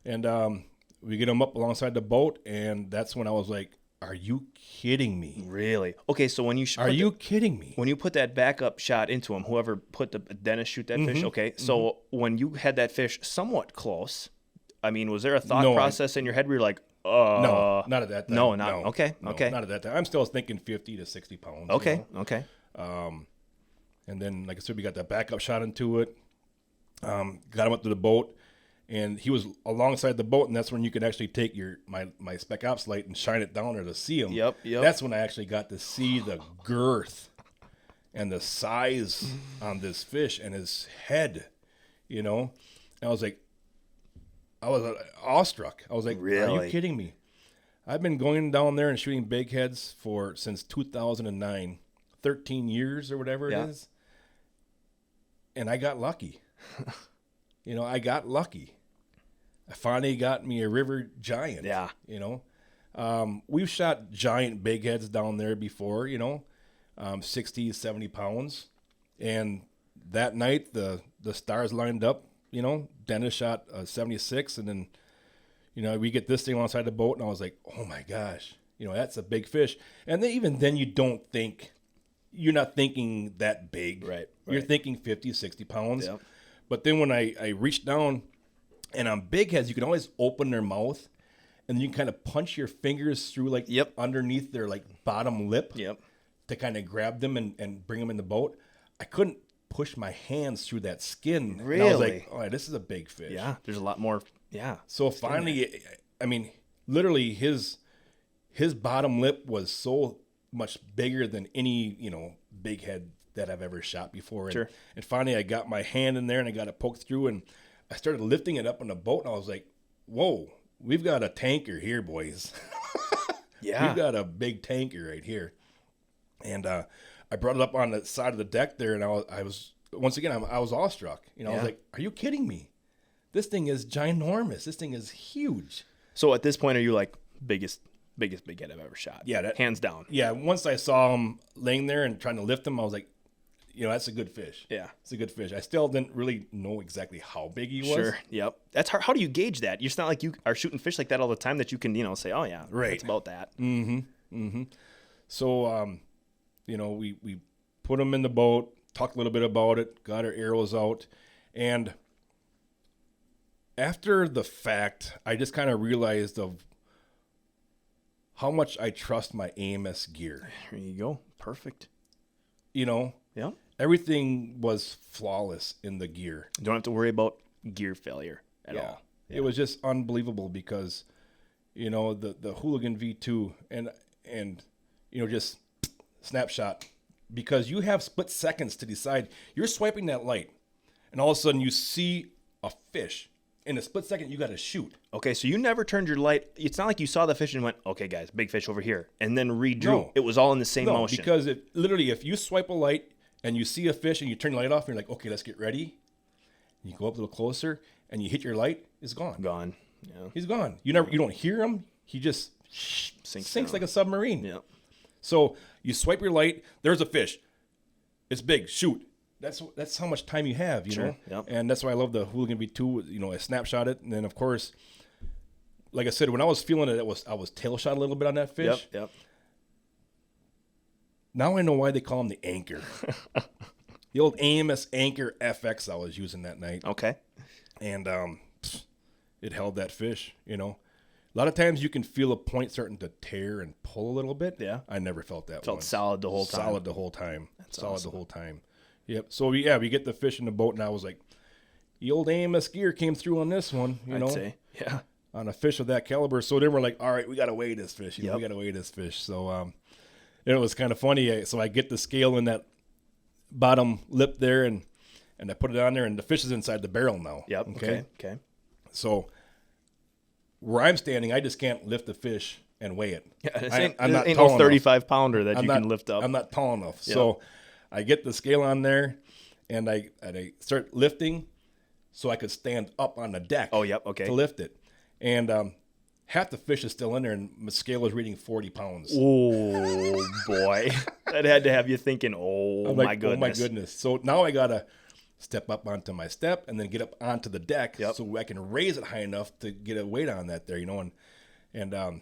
And we get him up alongside the boat, and that's when I was like, are you kidding me? Really? Okay, so when you Are you kidding me? when you put that backup shot into him, whoever put the dentist shoot that fish, okay? So when you had that fish somewhat close, I mean, was there a thought process in your head where you're like, no, not at that time. No, not okay. Not at that time. I'm still thinking 50 to 60 pounds. Okay, you know? okay. And then, like I said, we got that backup shot into it. Got him up to the boat, and he was alongside the boat, and that's when you could actually take my Spec Ops light and shine it down there to see him. Yep. That's when I actually got to see the girth and the size on this fish and his head, you know. And I was awestruck. I was like, really? Are you kidding me? I've been going down there and shooting big heads since 2009, 13 years or whatever it is. And I got lucky. You know, I got lucky. I finally got me a river giant. Yeah. You know, we've shot giant big heads down there before, you know, 60, 70 pounds. And that night, the stars lined up, you know. Dennis shot a 76, and then, you know, we get this thing alongside the boat, and I was like, oh my gosh, you know, that's a big fish. And then even then you're not thinking that big. Right. You're thinking 50, 60 pounds. Yep. But then when I reached down, and on big heads, you can always open their mouth, and you can kind of punch your fingers through underneath their bottom lip to kind of grab them and bring them in the boat. I couldn't push my hands through that skin. Really? And I was like, oh, this is a big fish. Yeah, there's a lot more. Yeah. So finally, I mean, literally his bottom lip was so much bigger than any, you know, big head that I've ever shot before. And, sure. And finally I got my hand in there and I got it poked through, and I started lifting it up on the boat, and I was like, whoa, we've got a tanker here, boys. Yeah. We've got a big tanker right here. And I brought it up on the side of the deck there, and I was once again, I was awestruck. You know, I was like, are you kidding me? This thing is ginormous. This thing is huge. So at this point, are you like, biggest big head I've ever shot? Yeah. Hands down. Yeah. Once I saw him laying there and trying to lift him, I was like, you know, that's a good fish. Yeah. It's a good fish. I still didn't really know exactly how big he was. Sure. Yep. That's hard. How do you gauge that? It's not like you are shooting fish like that all the time that you can, you know, say, oh yeah, right. It's about that. So, you know, we put him in the boat, talked a little bit about it, got our arrows out, and after the fact, I just kind of realized of how much I trust my AMS gear. There you go. Perfect. You know? Yeah. Everything was flawless in the gear. You don't have to worry about gear failure at all. Yeah. It was just unbelievable because, you know, the Hooligan V2 and you know, just snapshot, because you have split seconds to decide. You're swiping that light, and all of a sudden you see a fish. In a split second, you got to shoot. Okay, so you never turned your light. It's not like you saw the fish and went, okay, guys, big fish over here, and then redrew. No. It was all in the same motion. Because literally, if you swipe a light and you see a fish and you turn the light off and you're like, okay, let's get ready. You go up a little closer and you hit your light, it's gone. Gone. Yeah. He's gone. You don't hear him. He just sinks like a submarine. Yeah. So you swipe your light. There's a fish. It's big. Shoot. That's how much time you have, you know? Yep. And that's why I love the Hooligan V2, you know, I snapshot it. And then, of course, like I said, when I was feeling it, I was tail shot a little bit on that fish. Yep. Now I know why they call him the anchor. The old AMS Anchor FX I was using that night. Okay. And it held that fish, you know? A lot of times you can feel a point starting to tear and pull a little bit. Yeah. I never felt that. Felt solid the whole time. Solid the whole time. That's solid awesome. the whole time. Yep. So we get the fish in the boat, and I was like, the old AMS gear came through on this one, you know? I'd say. Yeah. On a fish of that caliber. So then we're like, all right, we got to weigh this fish. We got to weigh this fish. So it was kind of funny. So I get the scale in that bottom lip there, and I put it on there, and the fish is inside the barrel now. Yep. Okay. So where I'm standing, I just can't lift the fish and weigh it. Yeah, I'm not ain't tall no 35-pounder that you can lift up. I'm not tall enough. Yep. So I get the scale on there, and I start lifting so I could stand up on the deck. Oh, yep, okay. To lift it. And half the fish is still in there, and my scale is reading 40 pounds. Oh, boy. That had to have you thinking, my goodness. Oh, my goodness. So now I got to step up onto my step and then get up onto the deck so I can raise it high enough to get a weight on that there, you know. And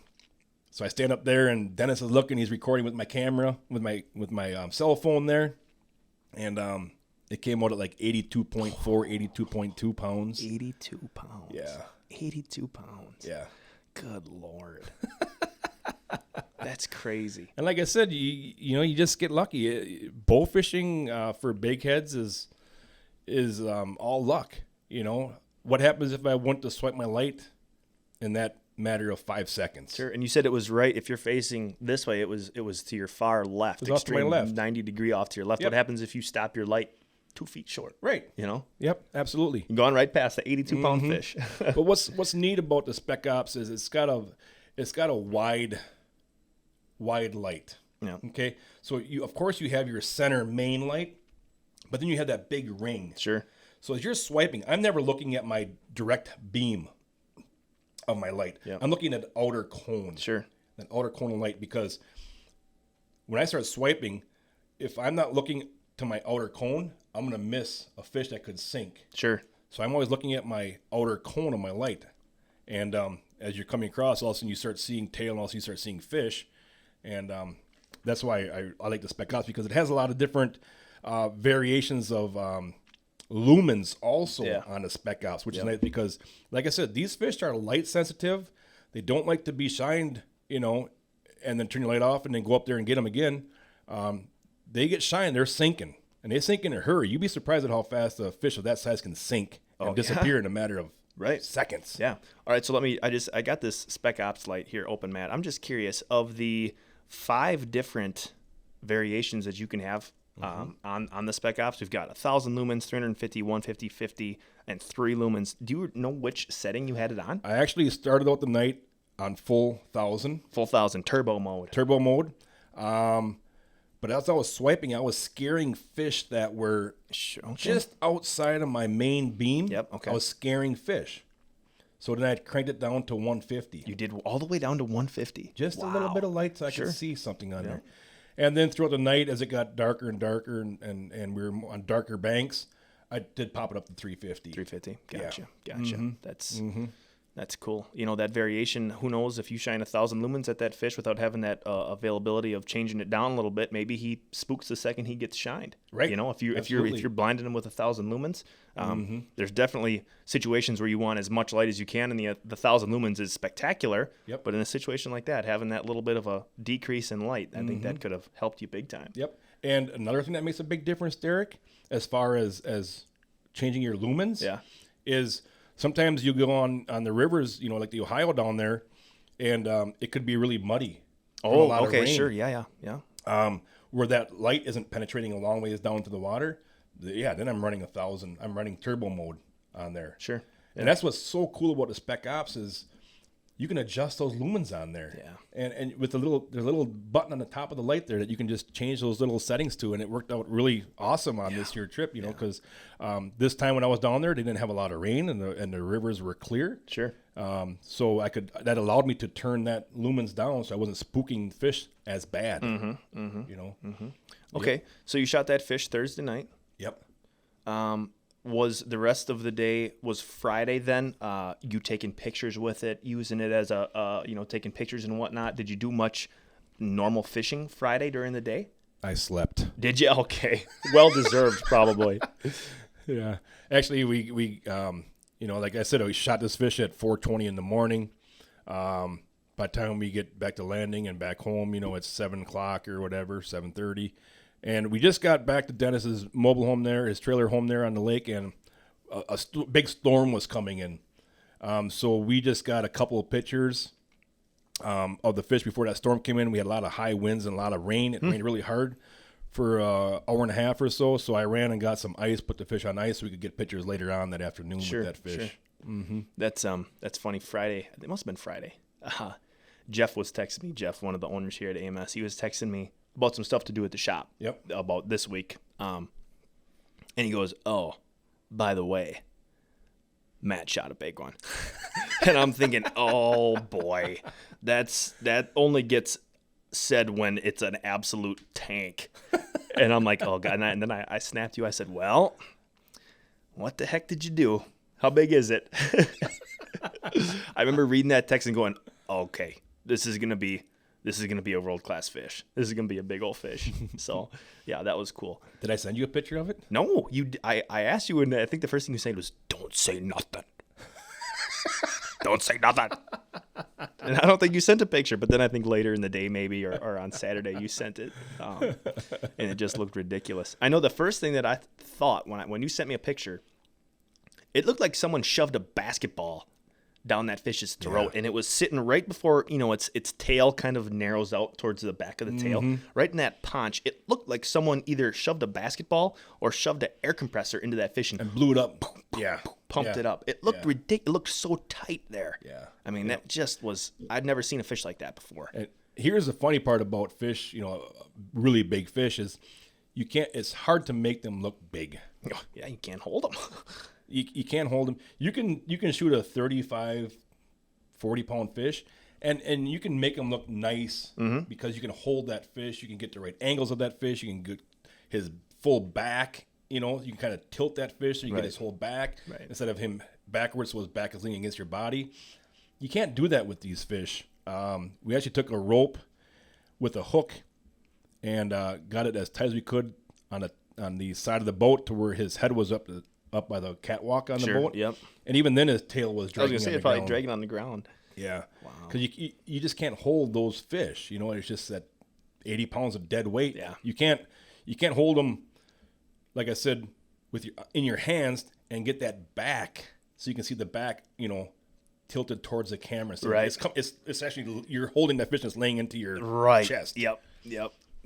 So I stand up there, and Dennis is looking. He's recording with my camera, with my cell phone there, and it came out at like 82.4, 82.2 pounds. 82 pounds. Yeah. 82 pounds. Yeah. Good Lord. That's crazy. And like I said, you just get lucky. Bowfishing for big heads is all luck. What happens if I want to swipe my light in that matter of 5 seconds? Sure. And you said it was right. If you're facing this way, it was to your far left. It was off to my left. 90 degree off to your left. Yep. What happens if you stop your light 2 feet short? Right. Yep, absolutely. You're going right past the 82 pound fish. But what's neat about the Spec Ops is it's got a wide light. Yeah. Okay. So you have your center main light, but then you have that big ring. Sure. So as you're swiping, I'm never looking at my direct beam of my light. Yeah. I'm looking at the outer cone. Sure. An outer cone of light, because when I start swiping, if I'm not looking to my outer cone, I'm going to miss a fish that could sink. Sure. So I'm always looking at my outer cone of my light. And as you're coming across, all of a sudden you start seeing tail, and all of a sudden you start seeing fish. And that's why I like the Spec Ops, because it has a lot of different variations of lumens also on the Spec Ops, which is nice because, like I said, these fish are light sensitive. They don't like to be shined, and then turn your light off and then go up there and get them again. They get shined, they're sinking, and they sink in a hurry. You'd be surprised at how fast a fish of that size can sink and disappear in a matter of seconds. Yeah. All right. So I got this Spec Ops light here open, Matt. I'm just curious, of the 5 different variations that you can have on the Spec Ops. We've got 1,000 lumens, 350, 150, 50, and 3 lumens. Do you know which setting you had it on? I actually started out the night on full 1,000. Full 1,000, turbo mode. But as I was swiping, I was scaring fish that were just outside of my main beam. Yep, okay. I was scaring fish. So then I cranked it down to 150. You did all the way down to 150. Just a little bit of light so I could see something on there. And then throughout the night, as it got darker and darker, and we were on darker banks, I did pop it up to 350. 350. Gotcha. Mm-hmm. That's cool. That variation, who knows, if you shine 1,000 lumens at that fish without having that availability of changing it down a little bit, maybe he spooks the second he gets shined. Right. If you're blinding him with 1,000 lumens, there's definitely situations where you want as much light as you can, and the 1,000 lumens is spectacular. Yep. But in a situation like that, having that little bit of a decrease in light, I think that could have helped you big time. Yep. And another thing that makes a big difference, Derek, as far as changing your lumens, is sometimes you go on the rivers, like the Ohio down there, and it could be really muddy. Oh, okay, sure, yeah. Where that light isn't penetrating a long ways down to the water, then I'm running 1,000. I'm running turbo mode on there. Sure. And that's what's so cool about the Spec Ops is you can adjust those lumens on there. Yeah. And with there's a little button on the top of the light there that you can just change those little settings to, and it worked out really awesome on this year trip, because this time when I was down there, they didn't have a lot of rain, and the rivers were clear. Sure. So that allowed me to turn that lumens down so I wasn't spooking fish as bad. Okay, so you shot that fish Thursday night. Yep. Was the rest of the day, was Friday then, you taking pictures with it, using it as taking pictures and whatnot? Did you do much normal fishing Friday during the day? I slept. Did you? Okay. Well deserved, probably. Yeah. Actually, we like I said, we shot this fish at 4:20 in the morning. By the time we get back to landing and back home, it's 7 o'clock or whatever, 7:30. And we just got back to Dennis's mobile home there, his trailer home there on the lake, and a big storm was coming in. So we just got a couple of pictures of the fish before that storm came in. We had a lot of high winds and a lot of rain. It rained really hard for an hour and a half or so. So I ran and got some ice, put the fish on ice so we could get pictures later on that afternoon with that fish. Sure. Mm-hmm. That's funny. Friday, it must have been Friday. Jeff was texting me, Jeff, one of the owners here at AMS. He was texting me about some stuff to do at the shop about this week. And he goes, "Oh, by the way, Matt shot a big one." And I'm thinking, oh boy, that only gets said when it's an absolute tank. And I'm like, oh God. And then I snapped you. I said, well, what the heck did you do? How big is it? I remember reading that text and going, okay, this is gonna be a world-class fish. This is gonna be a big old fish. So yeah, that was cool. Did I send you a picture of it? No, I asked you, and I think the first thing you said was, "Don't say nothing." Don't say nothing. And I don't think you sent a picture, but then I think later in the day maybe or on Saturday you sent it, and it just looked ridiculous. I know the first thing that I thought when you sent me a picture, it looked like someone shoved a basketball down that fish's throat, and it was sitting right before, its tail kind of narrows out towards the back of the tail, right in that paunch. It looked like someone either shoved a basketball or shoved an air compressor into that fish and blew it up. Pumped it up. It looked ridiculous. It looked so tight there. Yeah. I mean, that just was, I'd never seen a fish like that before. And here's the funny part about fish, really big fish is it's hard to make them look big. Yeah, you can't hold them. You can't hold them. You can shoot a 35, 40-pound fish, and you can make them look nice because you can hold that fish. You can get the right angles of that fish. You can get his full back. You can kind of tilt that fish so you get his whole back instead of him backwards so his back is leaning against your body. You can't do that with these fish. We actually took a rope with a hook and got it as tight as we could on the side of the boat to where his head was up by the catwalk on the boat. Yep. And even then his tail was dragging. I was going to say, it's probably dragging on the ground. Yeah. Wow. Because you just can't hold those fish. It's just that 80 pounds of dead weight. Yeah. You can't hold them, like I said, in your hands and get that back so you can see the back, tilted towards the camera. So it's actually, you're holding that fish that's laying into your chest. Yep.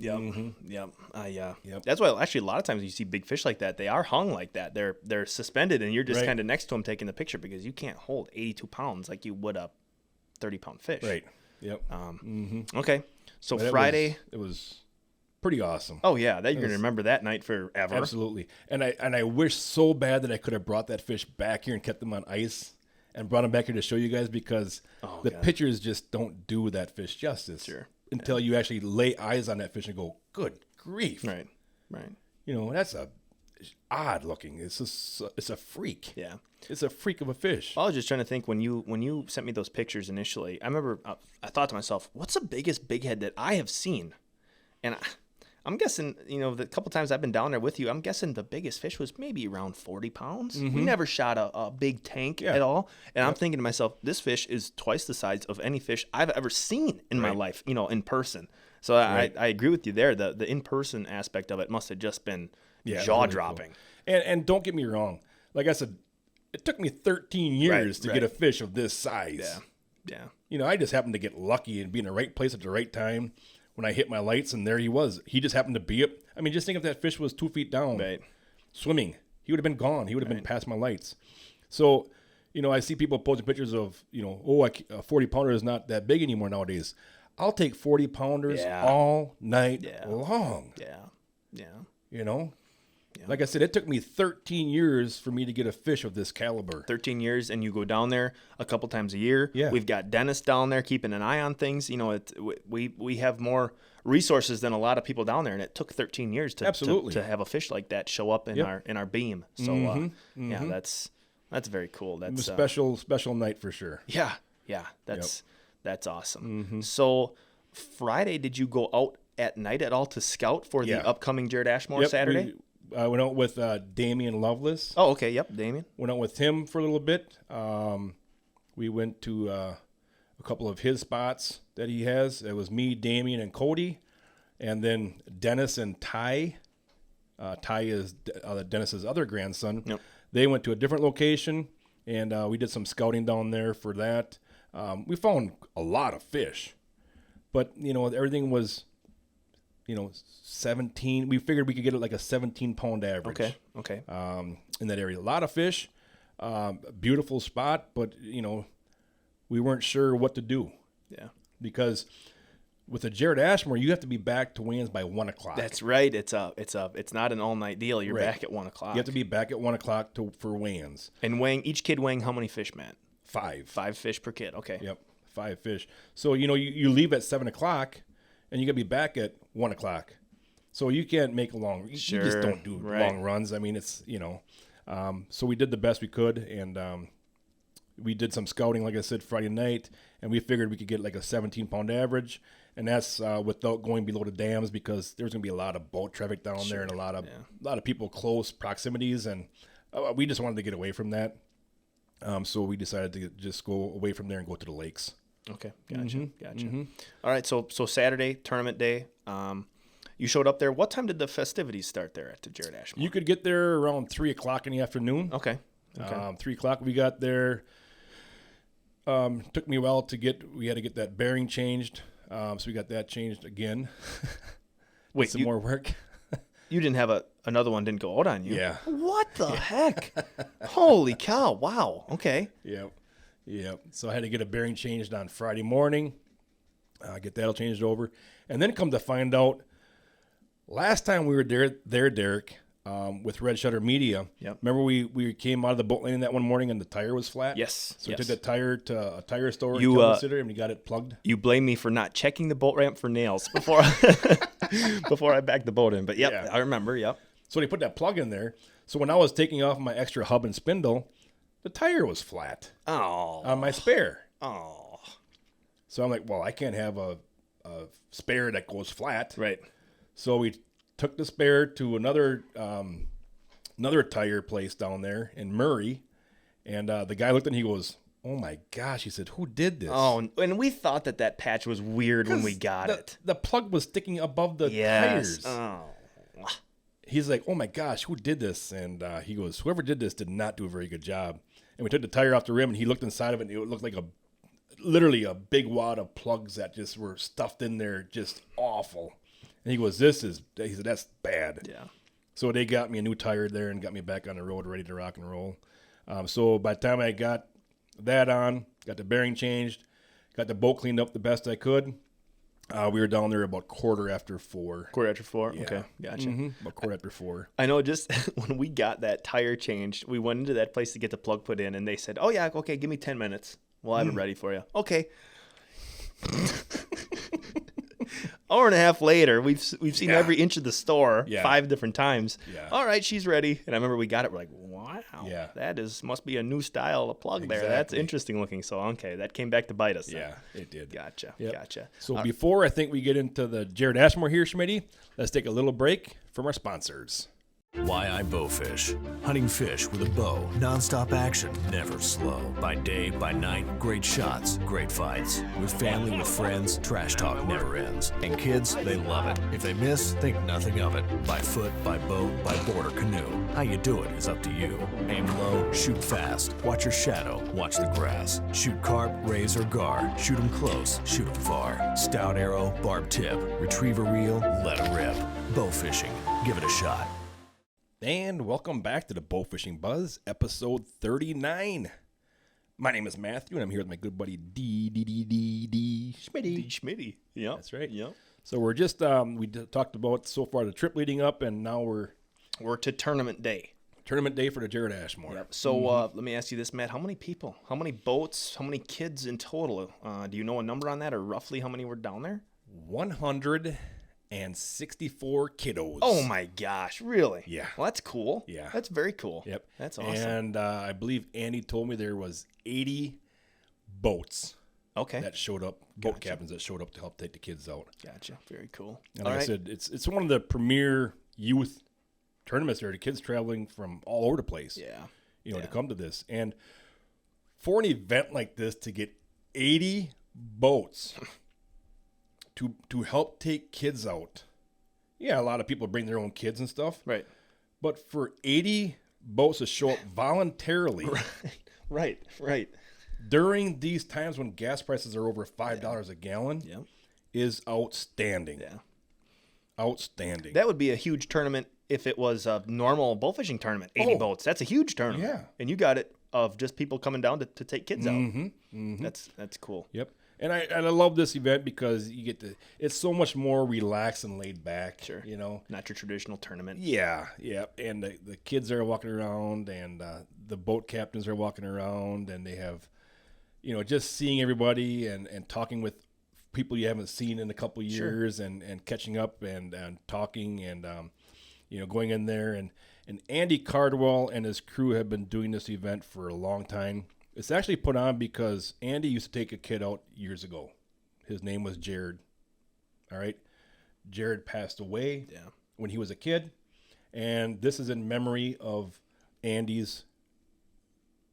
That's why actually a lot of times you see big fish like that, they are hung like that. They're suspended and you're just kind of next to them taking the picture because you can't hold 82 pounds like you would a 30-pound fish. Right. Yep. Okay. So Friday. It was pretty awesome. Oh yeah, you're gonna remember that night forever. Absolutely. And I wish so bad that I could have brought that fish back here and kept them on ice and brought them back here to show you guys because pictures just don't do that fish justice. Sure. Until you actually lay eyes on that fish and go, good grief. Right. That's odd looking. It's a freak. Yeah. It's a freak of a fish. I was just trying to think when you sent me those pictures initially, I remember I thought to myself, what's the biggest bighead that I have seen? And I'm guessing, the couple times I've been down there with you, I'm guessing the biggest fish was maybe around 40 pounds. We never shot a big tank at all. And I'm thinking to myself, this fish is twice the size of any fish I've ever seen in my life, in person. So I agree with you there. The in-person aspect of it must have just been jaw-dropping. Really cool. And don't get me wrong. Like I said, it took me 13 years to get a fish of this size. Yeah. I just happened to get lucky and be in the right place at the right time. When I hit my lights, and there he was. He just happened to be up. I mean, just think if that fish was 2 feet down, swimming, he would have been gone. He would have been past my lights. So, I see people posting pictures of, a 40-pounder is not that big anymore nowadays. I'll take 40-pounders all night long. Yeah. Like I said, it took me 13 years for me to get a fish of this caliber. 13 years, and you go down there a couple times a year. Yeah. We've got Dennis down there keeping an eye on things. We have more resources than a lot of people down there, and it took 13 years to have a fish like that show up in our beam. So yeah, that's very cool. That's a special night for sure. Yeah, that's awesome. So Friday, did you go out at night at all to scout for the upcoming Jarred Ashmore Saturday? I went out with Damian Lovelace. Oh, okay. Yep, Damian. Went out with him for a little bit. We went to a couple of his spots that he has. It was me, Damian, and Cody. And then Dennis and Ty. Ty is Dennis's other grandson. Yep. They went to a different location, and we did some scouting down there for that. We found a lot of fish. But, everything was... 17. We figured we could get it like a 17-pound average. Okay. In that area, a lot of fish, beautiful spot, but we weren't sure what to do. Yeah. Because with a Jarred Ashmore, you have to be back to weigh-ins by 1:00. That's right. It's not an all-night deal. You're back at 1:00. You have to be back at 1:00 for weigh-ins. And each kid weighing how many fish, Matt? 5. 5 fish per kid. Okay. Yep. 5 fish. So you leave at 7:00. And you got to be back at 1:00. So you can't make you just don't do long runs. I mean, it's, so we did the best we could. And we did some scouting, like I said, Friday night, and we figured we could get like a 17-pound average, and that's without going below the dams because there's going to be a lot of boat traffic down there and a lot of people close proximities, and we just wanted to get away from that. So we decided to just go away from there and go to the lakes. Okay, gotcha. All right, so Saturday, tournament day. You showed up there. What time did the festivities start there at the Jarred Ashmore? You could get there around 3 o'clock in the afternoon. Okay. 3 o'clock we got there. Took me a while we had to get that bearing changed. So we got that changed again. Wait, some more work. You didn't have another one didn't go out on you? Yeah. What the heck? Holy cow. Wow. Okay. Yep. So I had to get a bearing changed on Friday morning. Get that all changed over. And then come to find out, last time we were there, Derek, with Red Shutter Media. Yep. Remember we came out of the boat landing that one morning and the tire was flat? Yes. So we took that tire to a tire store and we got it plugged. You blame me for not checking the boat ramp for nails before before I backed the boat in. But I remember, So they put that plug in there. So when I was taking off my extra hub and spindle, the tire was flat. Oh. On my spare. Oh. So I'm like, well, I can't have a spare that goes flat. Right. So we took the spare to another tire place down there in Murray, and the guy looked and he goes, "Oh my gosh!" He said, "Who did this?" Oh, and we thought that patch was weird when we got it. The plug was sticking above the tires. Oh. He's like, "Oh my gosh, who did this?" And he goes, "Whoever did this did not do a very good job." And we took the tire off the rim, and he looked inside of it, and it looked like literally a big wad of plugs that just were stuffed in there, just awful. And he goes, he said, "That's bad." Yeah. So they got me a new tire there and got me back on the road, ready to rock and roll. So by the time I got that on, got the bearing changed, got the boat cleaned up the best I could, we were down there about 4:15. 4:15? Yeah. Okay, gotcha. About 4:15. I know just when we got that tire changed, we went into that place to get the plug put in, and they said, "Oh, yeah, okay, give me 10 minutes. We'll have it ready for you." Okay. Hour and a half later, we've seen every inch of the store 5 different times. Yeah. All right, she's ready. And I remember we got it. We're like, wow, that must be a new style of plug there. That's interesting looking. So, okay, that came back to bite us. Yeah, it did. Gotcha. So before I think we get into the Jarred Ashmore here, Schmitty, let's take a little break from our sponsors. Why I Bowfish. Hunting fish with a bow. Non-stop action. Never slow. By day, by night. Great shots. Great fights. With family, with friends. Trash talk never ends. And kids, they love it. If they miss, think nothing of it. By foot, by boat, by board or canoe. How you do it is up to you. Aim low. Shoot fast. Watch your shadow. Watch the grass. Shoot carp, raise, or gar. Shoot them close. Shoot them far. Stout arrow. Barb tip. Retrieve a reel. Let it rip. Bowfishing. Give it a shot. And welcome back to the Bowfishing Buzz, episode 39. My name is Matthew, and I'm here with my good buddy D. Schmitty. Yeah, that's right. Yeah. So we're just we talked about so far the trip leading up, and now we're to tournament day. Tournament day for the Jarred Ashmore. Yep. So let me ask you this, Matt: how many people, how many boats, how many kids in total? Do you know a number on that, or roughly how many were down there? 164 kiddos. Oh my gosh, really? Yeah. Well, that's cool. Yeah. That's very cool. Yep. That's awesome. And I believe Andy told me there was 80 boats. Okay. That showed up, boat captains that showed up to help take the kids out. Gotcha. Very cool. And like I said, it's one of the premier youth tournaments there. The kids traveling from all over the place. Yeah. To come to this. And for an event like this to get 80 boats to help take kids out. Yeah, a lot of people bring their own kids and stuff. Right. But for 80 boats to show up voluntarily. Right. During these times when gas prices are over $5 a gallon is outstanding. Yeah. Outstanding. That would be a huge tournament if it was a normal bowfishing tournament. 80 boats. That's a huge tournament. Yeah. And you got it of just people coming down to take kids out. Mm-hmm. That's cool. Yep. And I love this event because you get it's so much more relaxed and laid back. Sure. Not your traditional tournament. Yeah. And the kids are walking around, and the boat captains are walking around, and they have, just seeing everybody and talking with people you haven't seen in a couple years, and catching up and talking and, going in there. And Andy Cardwell and his crew have been doing this event for a long time. It's actually put on because Andy used to take a kid out years ago. His name was Jarred. All right. Jarred passed away when he was a kid. And this is in memory of Andy's,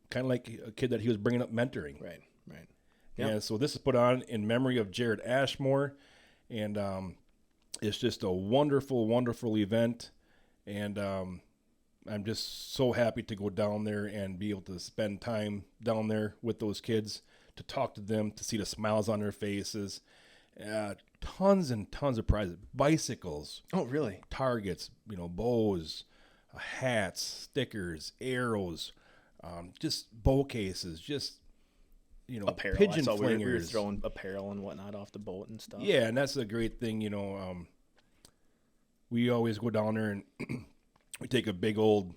kind of like a kid that he was bringing up mentoring. Right. Yep. And so this is put on in memory of Jarred Ashmore. And it's just a wonderful, wonderful event. And I'm just so happy to go down there and be able to spend time down there with those kids, to talk to them, to see the smiles on their faces. Tons and tons of prizes. Bicycles. Oh, really? Targets, bows, hats, stickers, arrows, just bow cases, just, apparel. pigeon I saw flingers. we were throwing apparel and whatnot off the boat and stuff. Yeah, and that's a great thing, we always go down there and we take a big old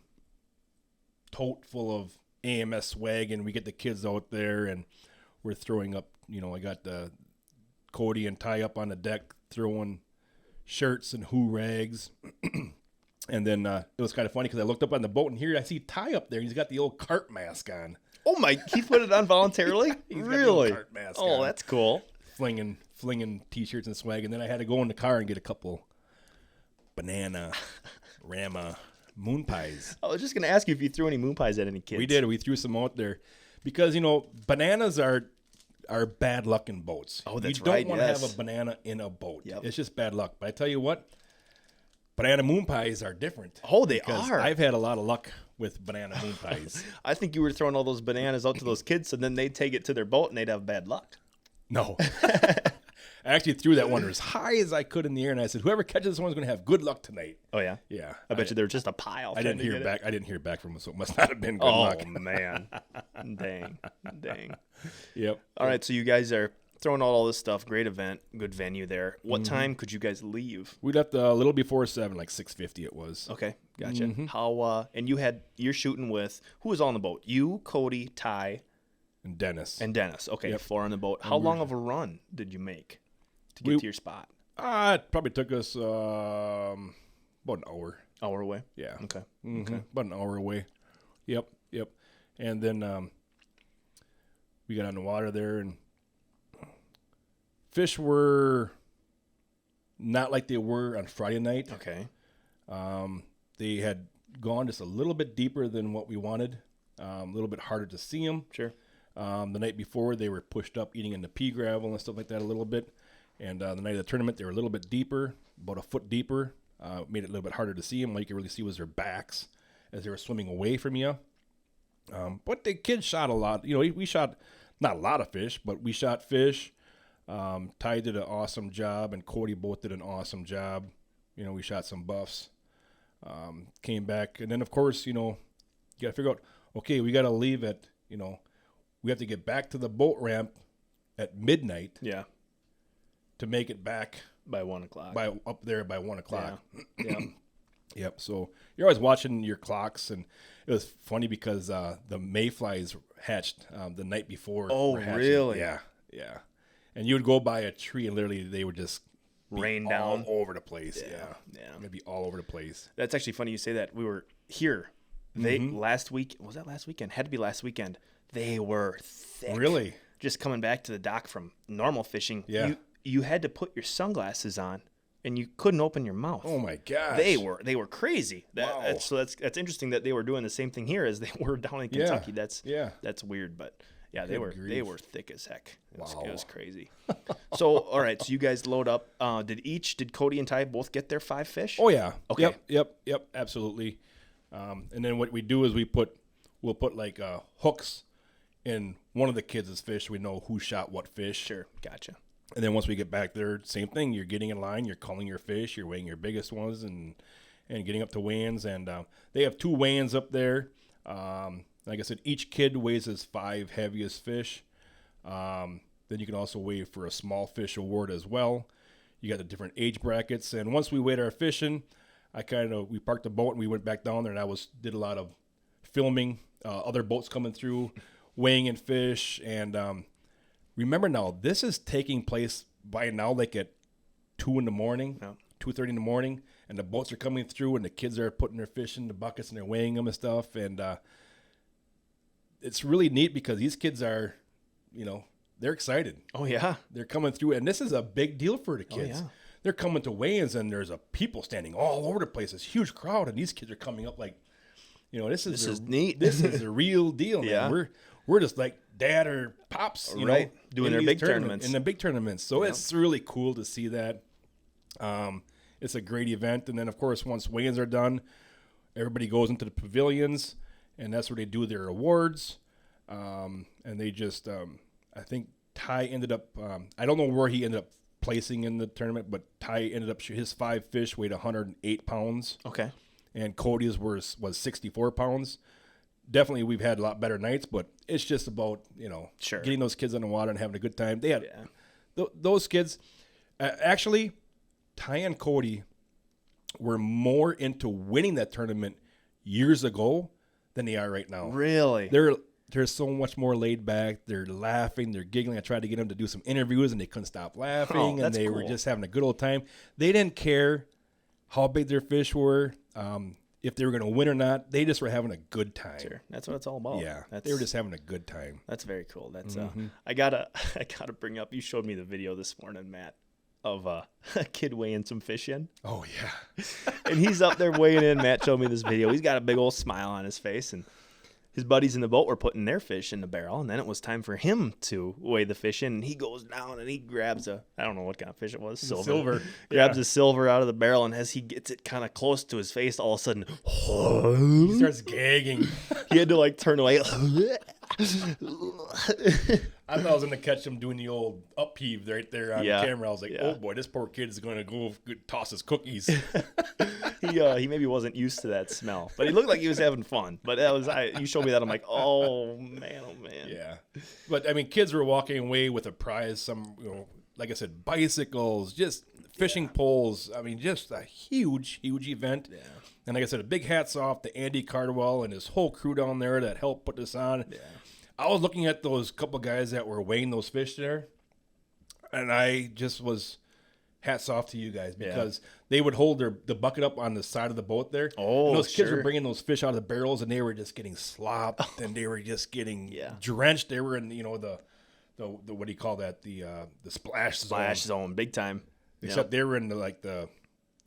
tote full of AMS swag, and we get the kids out there, and we're throwing up, I got Cody and Ty up on the deck throwing shirts and hoo-rags. And then it was kind of funny because I looked up on the boat, and here I see Ty up there. He's got the old cart mask on. Oh, he put it on voluntarily? He's got the Really? old cart mask Oh, on. that's cool. Flinging T-shirts and swag. And then I had to go in the car and get a couple banana, Rama moon pies. I was just going to ask you if you threw any moon pies at any kids. We did. We threw some out there because, bananas are bad luck in boats. Oh, that's You don't right, want to yes. have a banana in a boat. Yep. It's just bad luck. But I tell you what, banana moon pies are different. Oh, they because are. I've had a lot of luck with banana moon pies. I think you were throwing all those bananas out to those kids, so then they'd take it to their boat and they'd have bad luck. No. I actually threw that one as high as I could in the air, and I said, whoever catches this one's going to have good luck tonight. Oh, yeah? Yeah. I bet you there was just a pile. I didn't hear back. I didn't hear back from them, so it must not have been good luck. Oh, man. Dang. Yep. All right, so you guys are throwing out all this stuff. Great event. Good venue there. What time could you guys leave? We left a little before 7, like 6:50 it was. Okay, gotcha. How, and you're shooting with, who was on the boat? You, Cody, Ty, And Dennis. and Dennis. Okay, Yep. 4 on the boat. How long of a run did you make to get to your spot? It probably took us about an hour. Hour away? Yeah. Okay. Okay. About an hour away. Yep. And then we got on the water there, and fish were not like they were on Friday night. Okay. They had gone just a little bit deeper than what we wanted, a little bit harder to see them. Sure. The night before, they were pushed up eating in the pea gravel and stuff like that a little bit. And the night of the tournament, they were a little bit deeper, about a foot deeper. Made it a little bit harder to see them. All you could really see was their backs as they were swimming away from you. But the kids shot a lot. We shot not a lot of fish, but we shot fish. Ty did an awesome job, and Cody both did an awesome job. We shot some buffs. Came back, and then of course, you got to figure out. Okay, we got to leave at. We have to get back to the boat ramp at midnight. Yeah. To make it back By 1 o'clock. up there by 1 o'clock. Yeah. Yep. So you're always watching your clocks, and it was funny because the mayflies hatched the night before. Oh, were hatching. really? Yeah. And you would go by a tree, and literally they would just be Rain all down over the place. Yeah. It'd be all over the place. That's actually funny you say that. We were here. Last week, was that last weekend? Had to be last weekend. They were thick. Really? Just coming back to the dock from normal fishing. Yeah. You had to put your sunglasses on, and you couldn't open your mouth. Oh my gosh. They were crazy. Wow. That's interesting that they were doing the same thing here as they were down in Kentucky. That's weird, but yeah, they were thick as heck. It was crazy. So all right, so you guys load up. Did Cody and Ty both get their 5 fish? Oh yeah. Okay. Yep. Absolutely. And then what we do is we'll put like hooks in one of the kids' fish. We know who shot what fish. Sure, gotcha. And then once we get back there, same thing. You're getting in line. You're culling your fish. You're weighing your biggest ones and getting up to weigh-ins. And they have 2 weigh-ins up there. Like I said, each kid weighs his 5 heaviest fish. Then you can also weigh for a small fish award as well. You got the different age brackets. And once we weighed our fishing, we parked the boat and we went back down there, and I did a lot of filming, other boats coming through, weighing in fish. And remember now, this is taking place by now like at 2 in the morning, 2:30 in the morning, and the boats are coming through, and the kids are putting their fish in the buckets and they're weighing them and stuff. And it's really neat because these kids are, they're excited. Oh, yeah. They're coming through, and this is a big deal for the kids. Oh, yeah. They're coming to weigh-ins, and there's people standing all over the place. This huge crowd, and these kids are coming up like, this is neat. This is a real deal, man. Yeah. We're just like dad or pops, right, doing their big tournaments. In the big tournaments. So it's really cool to see that. It's a great event. And then, of course, once weigh-ins are done, everybody goes into the pavilions, and that's where they do their awards. And they just, I think Ty ended up, I don't know where he ended up placing in the tournament, but Ty ended up, his 5 fish weighed 108 pounds. Okay. And Cody's was 64 pounds. Definitely, we've had a lot better nights, but it's just about, Sure. getting those kids on the water and having a good time. They had those kids. Actually, Ty and Cody were more into winning that tournament years ago than they are right now. Really? They're so much more laid back. They're laughing. They're giggling. I tried to get them to do some interviews, and they couldn't stop laughing, and they were just having a good old time. They didn't care how big their fish were, if they were going to win or not. They just were having a good time. Sure. That's what it's all about. Yeah, they were just having a good time. That's very cool. That's I gotta bring up. You showed me the video this morning, Matt, of a kid weighing some fish in. Oh yeah, and he's up there weighing in. Matt showed me this video. He's got a big old smile on his face, and his buddies in the boat were putting their fish in the barrel, and then it was time for him to weigh the fish in. And he goes down and he grabs I don't know what kind of fish it was, silver. Grabs a silver out of the barrel, and as he gets it kind of close to his face, all of a sudden, he starts gagging. He had to turn away. I thought I was going to catch him doing the old upheave right there on the camera. I was like, oh boy, this poor kid is going to go toss his cookies. He maybe wasn't used to that smell, but he looked like he was having fun. But you showed me that. I'm like, oh man. Yeah. But I mean, kids were walking away with a prize. Some, like I said, bicycles, just fishing poles. I mean, just a huge event. Yeah. And like I said, a big hats off to Andy Cardwell and his whole crew down there that helped put this on. Yeah. I was looking at those couple guys that were weighing those fish there, and I just was hats off to you guys because they would hold the bucket up on the side of the boat there. Oh, and those kids were bringing those fish out of the barrels, and they were just getting slopped, and they were just getting drenched. They were in the what do you call that? The splash zone. Splash zone, big time. Except they were in the I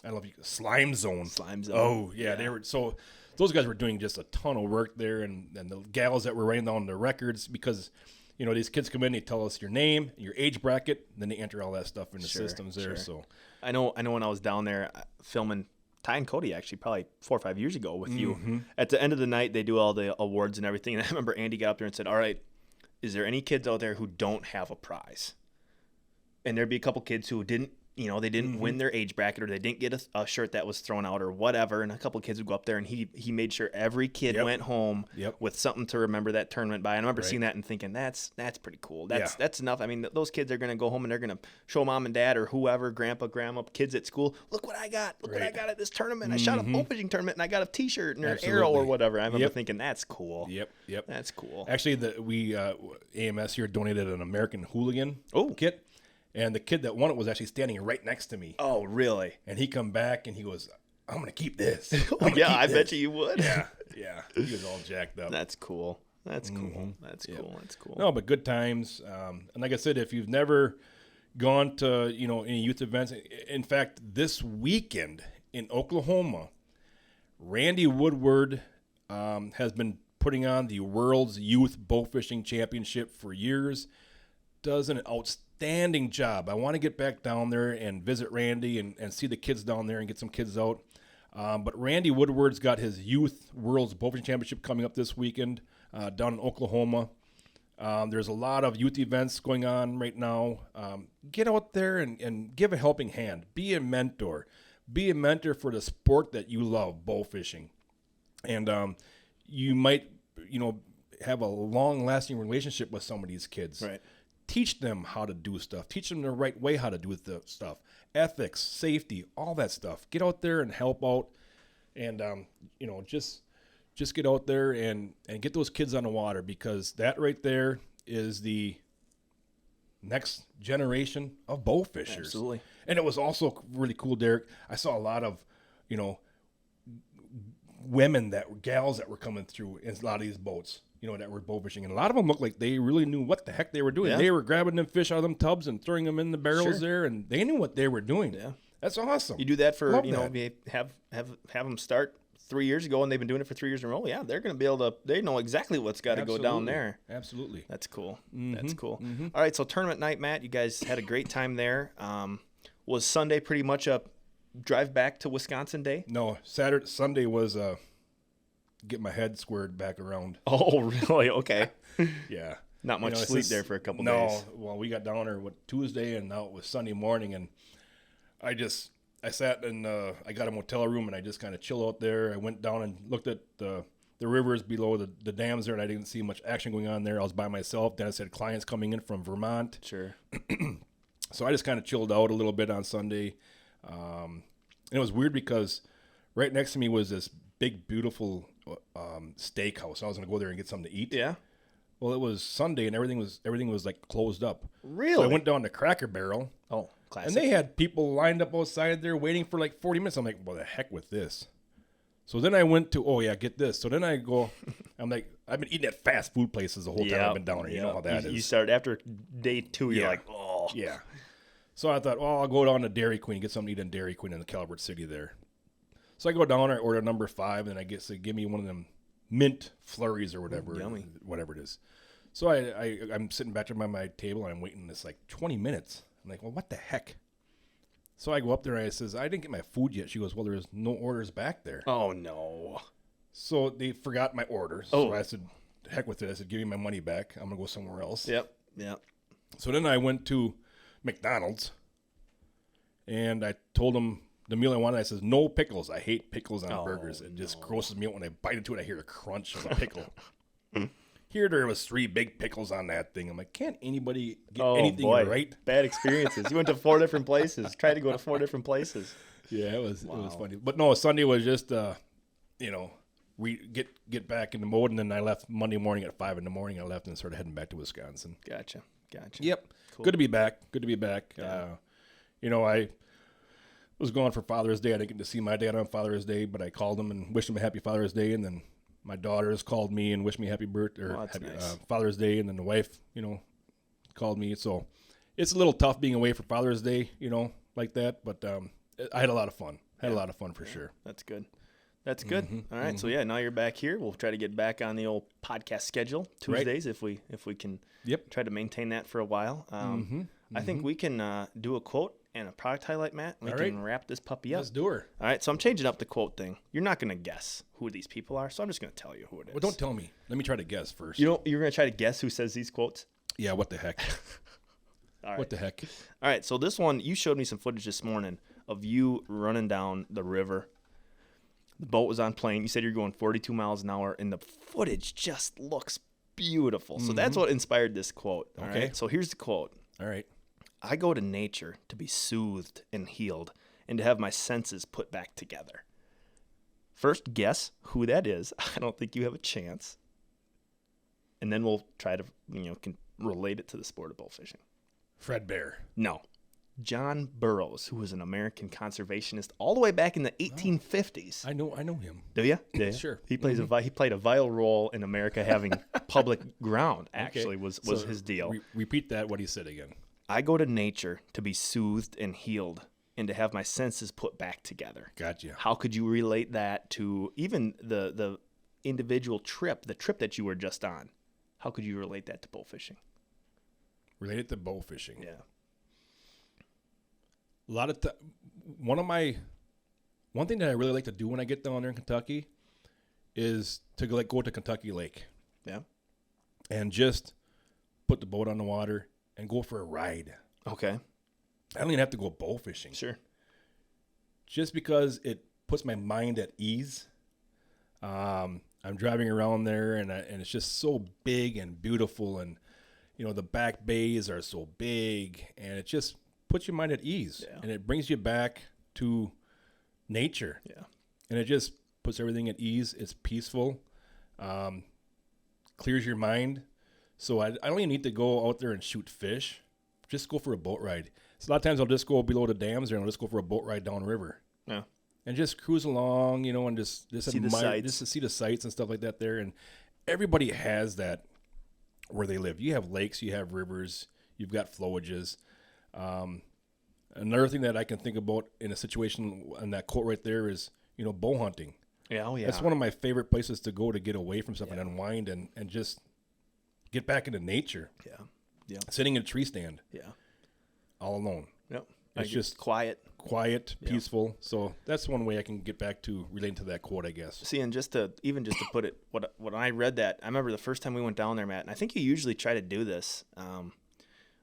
don't know if slime zone. Slime zone. Oh yeah, they were so. Those guys were doing just a ton of work there, and the gals that were writing down the records because, these kids come in, they tell us your name, your age bracket, and then they enter all that stuff in the systems there. So I know when I was down there filming Ty and Cody actually probably 4 or 5 years ago with you. At the end of the night, they do all the awards and everything, and I remember Andy got up there and said, "All right, is there any kids out there who don't have a prize?" And there'd be a couple kids who didn't. They didn't win their age bracket, or they didn't get a shirt that was thrown out or whatever. And a couple of kids would go up there, and he made sure every kid went home with something to remember that tournament by. And I remember seeing that and thinking, that's pretty cool. That's enough. I mean, those kids are going to go home and they're going to show mom and dad or whoever, grandpa, grandma, kids at school, look what I got. Look what I got at this tournament. I shot a bowfishing tournament, and I got a T-shirt and an arrow or whatever. I remember thinking, that's cool. Yep. That's cool. Actually, we AMS here donated an American Hooligan kit. And the kid that won it was actually standing right next to me. Oh, really? And he come back and he goes, I'm going to keep this. I bet you would. Yeah. He was all jacked up. That's cool. That's cool. That's cool. No, but good times. And like I said, if you've never gone to, any youth events, in fact, this weekend in Oklahoma, Randy Woodward has been putting on the World's Youth Bowfishing Championship for years. Does an outstanding job. I want to get back down there and visit Randy and see the kids down there and get some kids out. But Randy Woodward's got his Youth World's Bowfishing Championship coming up this weekend down in Oklahoma. There's a lot of youth events going on right now. Get out there and give a helping hand. Be a mentor. Be a mentor for the sport that you love, bowfishing. And you might, have a long-lasting relationship with some of these kids. Right. Teach them how to do stuff. Teach them the right way how to do the stuff. Ethics, safety, all that stuff. Get out there and help out, and just get out there and get those kids on the water, because that right there is the next generation of bow fishers. Absolutely. And it was also really cool, Derek. I saw a lot of, women gals that were coming through in a lot of these boats. that were bow fishing. And a lot of them looked like they really knew what the heck they were doing. Yeah. They were grabbing them fish out of them tubs and throwing them in the barrels there, and they knew what they were doing. Yeah. That's awesome. You do that for, Love you know, that. have them start 3 years ago, and they've been doing it for 3 years in a row. Yeah, they're going to be able to, they know exactly what's got to go down there. Absolutely. That's cool. That's cool. All right, so tournament night, Matt, you guys had a great time there. Was Sunday pretty much a drive back to Wisconsin day? No, Sunday was get my head squared back around. Oh, really? Okay. Yeah. Not much it's sleep just- there for a couple no, days. well, we got down there Tuesday, and now it was Sunday morning, and I sat in I got a motel room, and I just kind of chill out there. I went down and looked at the rivers below the dams there, and I didn't see much action going on there. I was by myself. Dennis had clients coming in from Vermont. Sure. So I just kind of chilled out a little bit on Sunday. And it was weird because right next to me was this big, beautiful steakhouse. I was going to go there and get something to eat. Yeah. Well, it was Sunday, and everything was like closed up. Really? So I went down to Cracker Barrel, Oh, classic. and they had people lined up outside there waiting for like 40 minutes. I'm like, well, the heck with this. So then I went to, get this. So then I go, I'm like, I've been eating at fast food places the whole time I've been down there. You know how that is. You start after day 2, you're Yeah. like, oh. Yeah. So I thought, well, I'll go down to Dairy Queen, get something to eat in Dairy Queen in the Calvert City there. So I go down, I order number 5, and I guess they give me one of them mint flurries or whatever. Yummy. Whatever it is. So I'm sitting back by my table, and I'm waiting this like 20 minutes. I'm like, well, what the heck? So I go up there, and I says, I didn't get my food yet. She goes, well, there's no orders back there. Oh, no. So they forgot my order. Oh. So I said, heck with it. I said, give me my money back. I'm going to go somewhere else. Yep. So then I went to McDonald's, and I told them the meal I wanted. I says, no pickles. I hate pickles on burgers. It just grosses me out when I bite into it. I hear the crunch of a pickle. Here there was 3 big pickles on that thing. I'm like, can't anybody get anything right? Bad experiences. You went to 4 different places. Tried to go to 4 different places. Yeah, it was funny. But no, Sunday was just get back in the mode, and then I left Monday morning at 5 in the morning. I left and started heading back to Wisconsin. Gotcha. Yep. Cool. Good to be back. Yeah. I was gone for Father's Day. I didn't get to see my dad on Father's Day, but I called him and wished him a happy Father's Day, and then my daughters called me and wished me happy birthday or that's happy nice. Father's Day, and then the wife, called me. So it's a little tough being away for Father's Day, like that. But I had a lot of fun. A lot of fun for sure. That's good. That's good. All right. So now you're back here. We'll try to get back on the old podcast schedule Tuesdays if we can. Yep. Try to maintain that for a while. I think we can do a quote and a product highlight, Matt. We can wrap this puppy up. Let's do her. All right. So I'm changing up the quote thing. You're not going to guess who these people are, so I'm just going to tell you who it is. Well, don't tell me. Let me try to guess first. You're going to try to guess who says these quotes? Yeah. What the heck? All right. What the heck? All right. So this one, you showed me some footage this morning of you running down the river. The boat was on plane. You said you're going 42 miles an hour, and the footage just looks beautiful. So that's what inspired this quote. All Okay. right. So here's the quote. All right. I go to nature to be soothed and healed and to have my senses put back together. First, guess who that is. I don't think you have a chance. And then we'll try to, can relate it to the sport of bowfishing. Fred Bear. No. John Burroughs, who was an American conservationist all the way back in the 1850s. I know him. Do you? Yeah. Sure. He plays he played a vital role in America having public ground. Actually, was So his deal. Repeat that. What he said again. I go to nature to be soothed and healed, and to have my senses put back together. Gotcha. How could you relate that to even the individual trip, the trip that you were just on? How could you relate that to bowfishing? Related to bowfishing. Yeah. A lot of one thing that I really like to do when I get down there in Kentucky is to go to Kentucky Lake. Yeah. And just put the boat on the water and go for a ride. Okay. I don't even have to go bow fishing. Sure. Just because it puts my mind at ease. I'm driving around there, and it's just so big and beautiful, and the back bays are so big, and it just puts your mind at ease, and it brings you back to nature. Yeah. And it just puts everything at ease. It's peaceful, clears your mind. So I don't even need to go out there and shoot fish. Just go for a boat ride. So a lot of times I'll just go below the dams there and I'll just go for a boat ride downriver. Yeah. And just cruise along, and just See the sights. just to see the sights and stuff like that there. And everybody has that where they live. You have lakes, you have rivers, you've got flowages. Another thing that I can think about in a situation in that quote right there is, bow hunting. Yeah, oh yeah. That's one of my favorite places to go to get away from stuff and unwind and just get back into nature. Yeah. Yeah. Sitting in a tree stand. Yeah. All alone. Yep. It's just quiet, peaceful. So that's one way I can get back to relating to that quote, I guess. See, and just to put it, when I read that, I remember the first time we went down there, Matt, and I think you usually try to do this.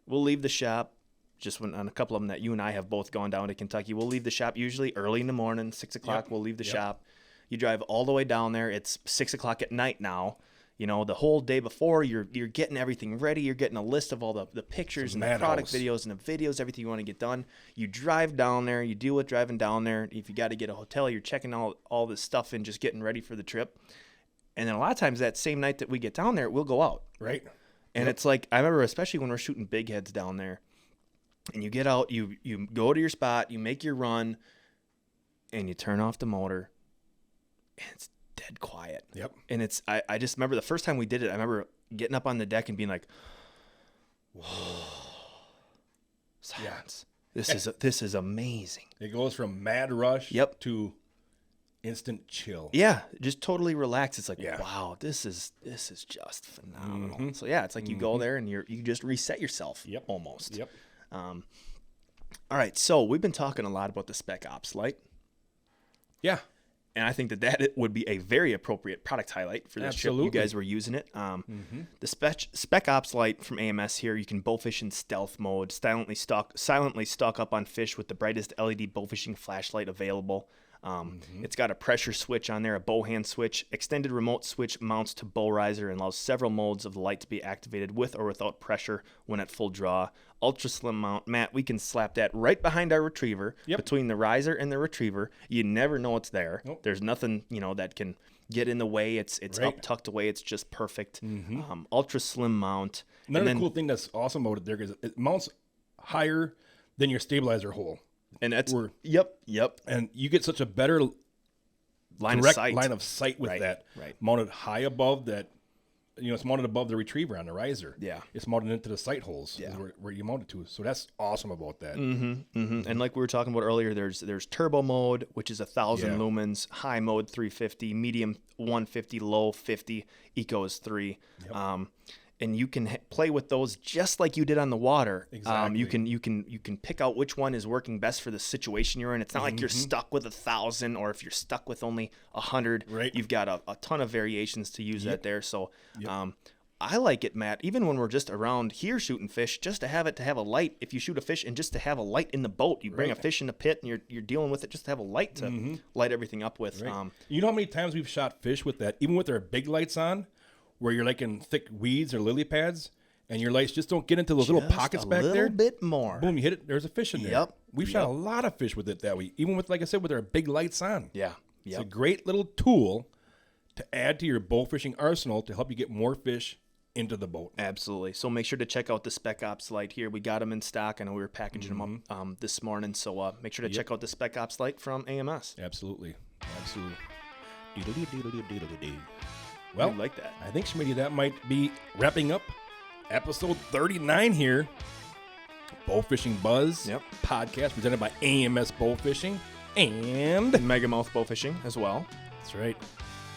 We'll leave the shop, just on a couple of them that you and I have both gone down to Kentucky. We'll leave the shop usually early in the morning, 6 o'clock. We'll leave the shop. You drive all the way down there. It's 6 o'clock at night now. The whole day before, you're getting everything ready. You're getting a list of all the pictures and the product videos and the videos, everything you want to get done. You drive down there. You deal with driving down there. If you got to get a hotel, you're checking all this stuff and just getting ready for the trip. And then a lot of times that same night that we get down there, we'll go out. Right. And it's like, I remember especially when we're shooting bigheads down there, and you get out, you go to your spot, you make your run, and you turn off the motor, and it's dead quiet. Yep. And it's I just remember the first time we did it, I remember getting up on the deck and being like, whoa, silence. This is amazing. It goes from mad rush to instant chill. Yeah, just totally relax. It's like, wow, this is just phenomenal. Mm-hmm. So yeah, it's like you go there and you just reset yourself. Yep. Almost. Yep. All right, so we've been talking a lot about the Spec Ops light. Yeah. And I think that would be a very appropriate product highlight for this trip. You guys were using it. The Spec Ops light from AMS here, you can bowfish in stealth mode, silently stalk up on fish with the brightest LED bowfishing flashlight available. It's got a pressure switch on there, a bow hand switch, extended remote switch mounts to bow riser and allows several modes of the light to be activated with or without pressure when at full draw. Ultra slim mount. Matt, we can slap that right behind our retriever, between the riser and the retriever. You never know it's there. Nope. There's nothing, that can get in the way. It's up tucked away. It's just perfect. Ultra slim mount. Another cool thing that's awesome about it there is it mounts higher than your stabilizer hole. And that's yep. And you get such a better line of sight with that. Right. Mounted high above that. It's mounted above the retriever on the riser. Yeah. It's mounted into the sight holes where you mount it to. So that's awesome about that. And like we were talking about earlier, there's turbo mode, which is 1,000 lumens, high mode 350, medium 150, low 50, eco is 3. Yep. And you can play with those just like you did on the water. Exactly. You can pick out which one is working best for the situation you're in. It's not like you're stuck with 1,000, or if you're stuck with only 100. Right. You've got a ton of variations to use that there. So I like it, Matt. Even when we're just around here shooting fish, just to have a light. If you shoot a fish and just to have a light in the boat, you bring a fish in the pit and you're dealing with it, just to have a light to light everything up with. Right. You know how many times we've shot fish with that, even with our big lights on, where you're like in thick weeds or lily pads, and your lights just don't get into those little pockets back there. A little bit more. Boom, you hit it. There's a fish in there. Yep. We've shot a lot of fish with it that way, even with, like I said, with our big lights on. Yeah. It's a great little tool to add to your bow fishing arsenal to help you get more fish into the boat. Absolutely. So make sure to check out the Spec Ops light here. We got them in stock. I know we were packaging them up this morning. So make sure to check out the Spec Ops light from AMS. Absolutely. Well, I like that. I think, Schmitty, that might be wrapping up episode 39 here. Bowfishing Buzz podcast presented by AMS Bowfishing and Megamouth Bowfishing as well. That's right.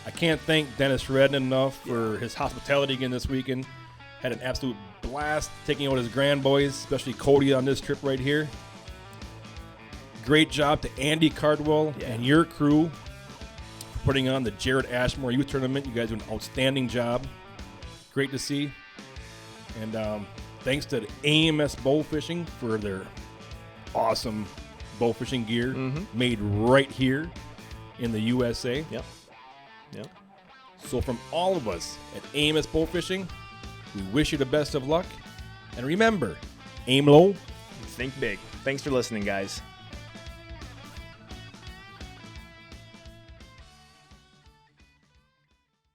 I can't thank Dennis Redden enough for his hospitality again this weekend. Had an absolute blast taking out his grandboys, especially Cody on this trip right here. Great job to Andy Cardwell and your crew for putting on the Jarred Ashmore Youth Tournament. You guys do an outstanding job. Great to see. And thanks to AMS Bowfishing for their awesome bowfishing gear made right here in the USA. Yep. So from all of us at AMS Bowfishing, we wish you the best of luck. And remember, aim low, think big. Thanks for listening, guys.